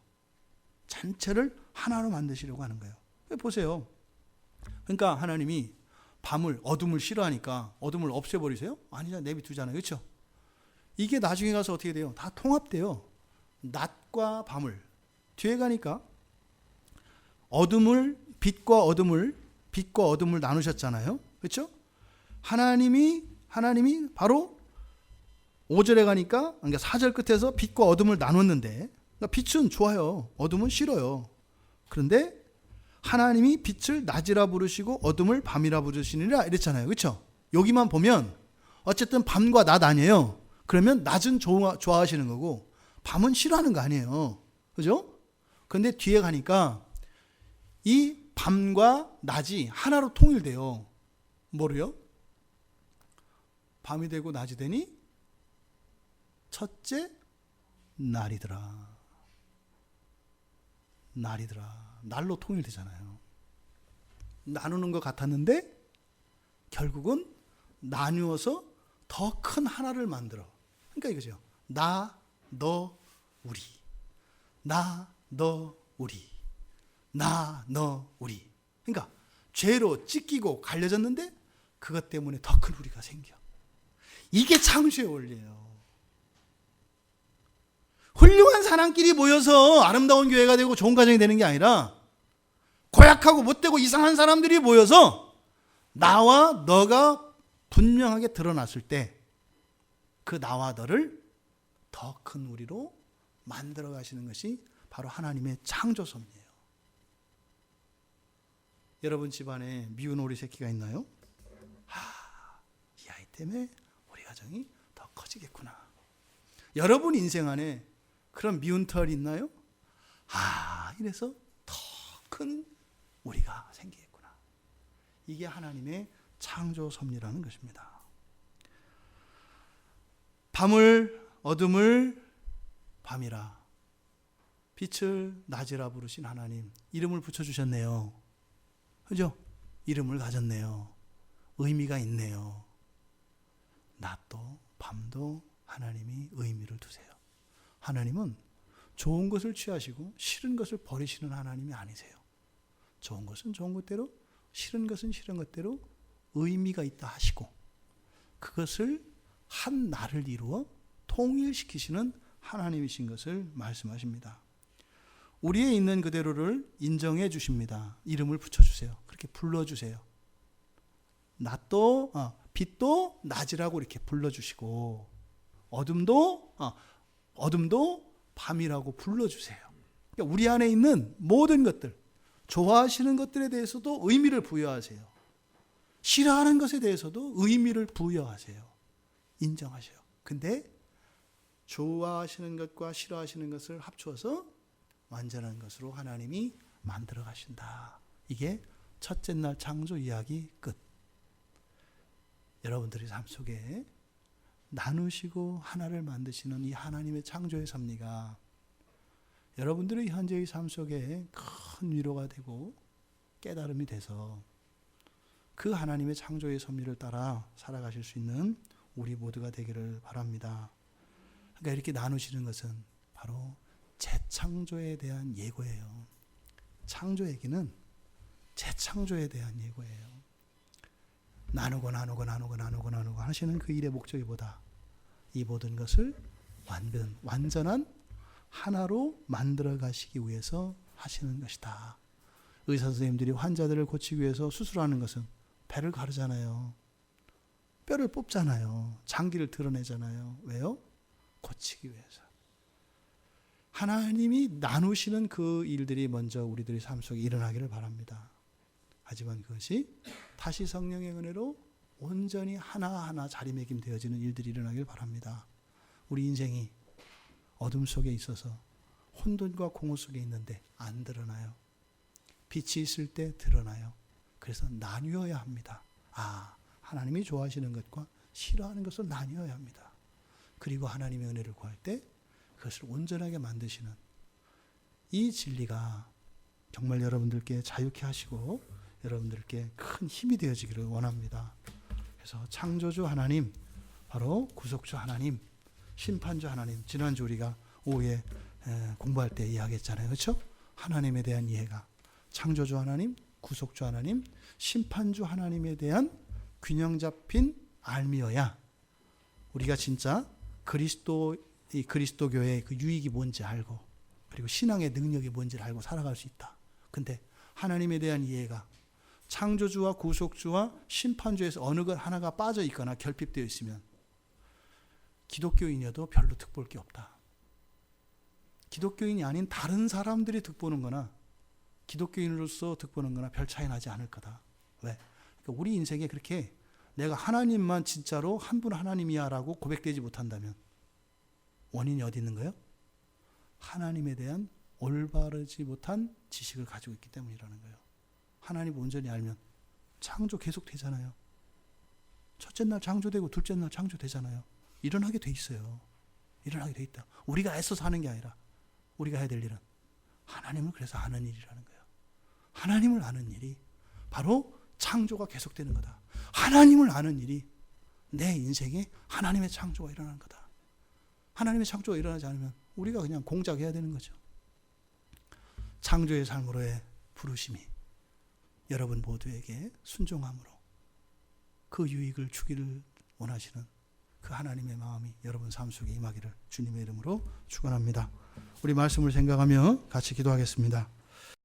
S1: 전체를 하나로 만드시려고 하는 거예요. 보세요. 그러니까 하나님이 밤을 어둠을 싫어하니까 어둠을 없애버리세요? 아니잖아요. 내비두잖아요. 그렇죠? 이게 나중에 가서 어떻게 돼요? 다 통합돼요. 낮과 밤을 뒤에 가니까 빛과 어둠을 나누셨잖아요. 그렇죠? 하나님이 바로 5절에 가니까 그러니까 4절 끝에서 빛과 어둠을 나눴는데 그러니까 빛은 좋아요. 어둠은 싫어요. 그런데 하나님이 빛을 낮이라 부르시고 어둠을 밤이라 부르시니라 이랬잖아요. 그렇죠? 여기만 보면 어쨌든 밤과 낮 아니에요. 그러면 낮은 좋아하시는 거고 밤은 싫어하는 거 아니에요. 그죠? 그런데 뒤에 가니까 이 밤과 낮이 하나로 통일돼요. 뭐로요? 밤이 되고 낮이 되니 첫째 날이더라. 날로 통일되잖아요. 나누는 것 같았는데 결국은 나누어서 더 큰 하나를 만들어. 그러니까 이거죠. 나, 너, 우리. 나, 너, 우리. 나, 너, 우리. 그러니까 죄로 찢기고 갈려졌는데 그것 때문에 더 큰 우리가 생겨. 이게 창조의 원리예요. 훌륭한 사람끼리 모여서 아름다운 교회가 되고 좋은 가정이 되는 게 아니라 고약하고 못되고 이상한 사람들이 모여서 나와 너가 분명하게 드러났을 때 그 나와 너를 더 큰 우리로 만들어 가시는 것이 바로 하나님의 창조 섭리예요. 여러분 집안에 미운 오리 새끼가 있나요? 이 아이 때문에 우리 가정이 더 커지겠구나. 여러분 인생 안에 그런 미운 털이 있나요? 이래서 더 큰 우리가 생기겠구나. 이게 하나님의 창조 섭리라는 것입니다. 밤을 어둠을 밤이라 빛을 낮이라 부르신 하나님 이름을 붙여주셨네요. 그죠? 이름을 가졌네요. 의미가 있네요. 낮도 밤도 하나님이 의미를 두세요. 하나님은 좋은 것을 취하시고 싫은 것을 버리시는 하나님이 아니세요. 좋은 것은 좋은 것대로 싫은 것은 싫은 것대로 의미가 있다 하시고 그것을 한 날을 이루어 통일시키시는 하나님이신 것을 말씀하십니다. 우리의 있는 그대로를 인정해 주십니다. 이름을 붙여주세요. 그렇게 불러주세요. 빛도 낮이라고 이렇게 불러주시고 어둠도 밤이라고 불러주세요. 그러니까 우리 안에 있는 모든 것들, 좋아하시는 것들에 대해서도 의미를 부여하세요. 싫어하는 것에 대해서도 의미를 부여하세요. 인정하세요. 근데 좋아하시는 것과 싫어하시는 것을 합쳐서 완전한 것으로 하나님이 만들어 가신다. 이게 첫째 날 창조 이야기 끝. 여러분들의 삶 속에 나누시고 하나를 만드시는 이 하나님의 창조의 섭리가 여러분들의 현재의 삶 속에 큰 위로가 되고 깨달음이 돼서 그 하나님의 창조의 섭리를 따라 살아가실 수 있는 우리 모두가 되기를 바랍니다. 그러니까 이렇게 나누시는 것은 바로 재창조에 대한 예고예요. 창조 얘기는 재창조에 대한 예고예요. 나누고 하시는 그 일의 목적이보다 이 모든 것을 완전한 하나로 만들어 가시기 위해서 하시는 것이다. 의사 선생님들이 환자들을 고치기 위해서 수술하는 것은 배를 가르잖아요. 뼈를 뽑잖아요. 장기를 드러내잖아요. 왜요? 고치기 위해서. 하나님이 나누시는 그 일들이 먼저 우리들의 삶 속에 일어나기를 바랍니다. 하지만 그것이 다시 성령의 은혜로 온전히 하나하나 자리매김되어지는 일들이 일어나길 바랍니다. 우리 인생이 어둠 속에 있어서 혼돈과 공허 속에 있는데 안 드러나요. 빛이 있을 때 드러나요. 그래서 나뉘어야 합니다. 하나님이 좋아하시는 것과 싫어하는 것을 나뉘어야 합니다. 그리고 하나님의 은혜를 구할 때 그것을 온전하게 만드시는 이 진리가 정말 여러분들께 자유케 하시고 여러분들께 큰 힘이 되어지기를 원합니다. 그래서 창조주 하나님, 바로 구속주 하나님, 심판주 하나님, 지난주 우리가 오후에 공부할 때 이야기했잖아요. 그렇죠? 하나님에 대한 이해가 창조주 하나님, 구속주 하나님, 심판주 하나님에 대한 균형 잡힌 알미여야 우리가 진짜 그리스도교의 그 유익이 뭔지 알고 그리고 신앙의 능력이 뭔지를 알고 살아갈 수 있다. 근데 하나님에 대한 이해가 창조주와 구속주와 심판주에서 어느 것 하나가 빠져 있거나 결핍되어 있으면 기독교인이어도 별로 득볼 게 없다. 기독교인이 아닌 다른 사람들이 득보는 거나 기독교인으로서 득보는 거나 별 차이 나지 않을 거다. 왜? 그러니까 우리 인생에 그렇게 내가 하나님만 진짜로 한 분 하나님이야 라고 고백되지 못한다면 원인이 어디 있는 거예요? 하나님에 대한 올바르지 못한 지식을 가지고 있기 때문이라는 거예요. 하나님 온전히 알면 창조 계속 되잖아요. 첫째 날 창조되고 둘째 날 창조되잖아요. 일어나게 돼 있어요. 일어나게 돼 있다. 우리가 애써서 하는 게 아니라 우리가 해야 될 일은 하나님을 그래서 아는 일이라는 거예요. 하나님을 아는 일이 바로 창조가 계속되는 거다. 하나님을 아는 일이 내 인생에 하나님의 창조가 일어나는 거다. 하나님의 창조가 일어나지 않으면 우리가 그냥 공작해야 되는 거죠. 창조의 삶으로의 부르심이 여러분 모두에게 순종함으로 그 유익을 주기를 원하시는 그 하나님의 마음이 여러분 삶 속에 임하기를 주님의 이름으로 축원합니다. 우리 말씀을 생각하며 같이 기도하겠습니다.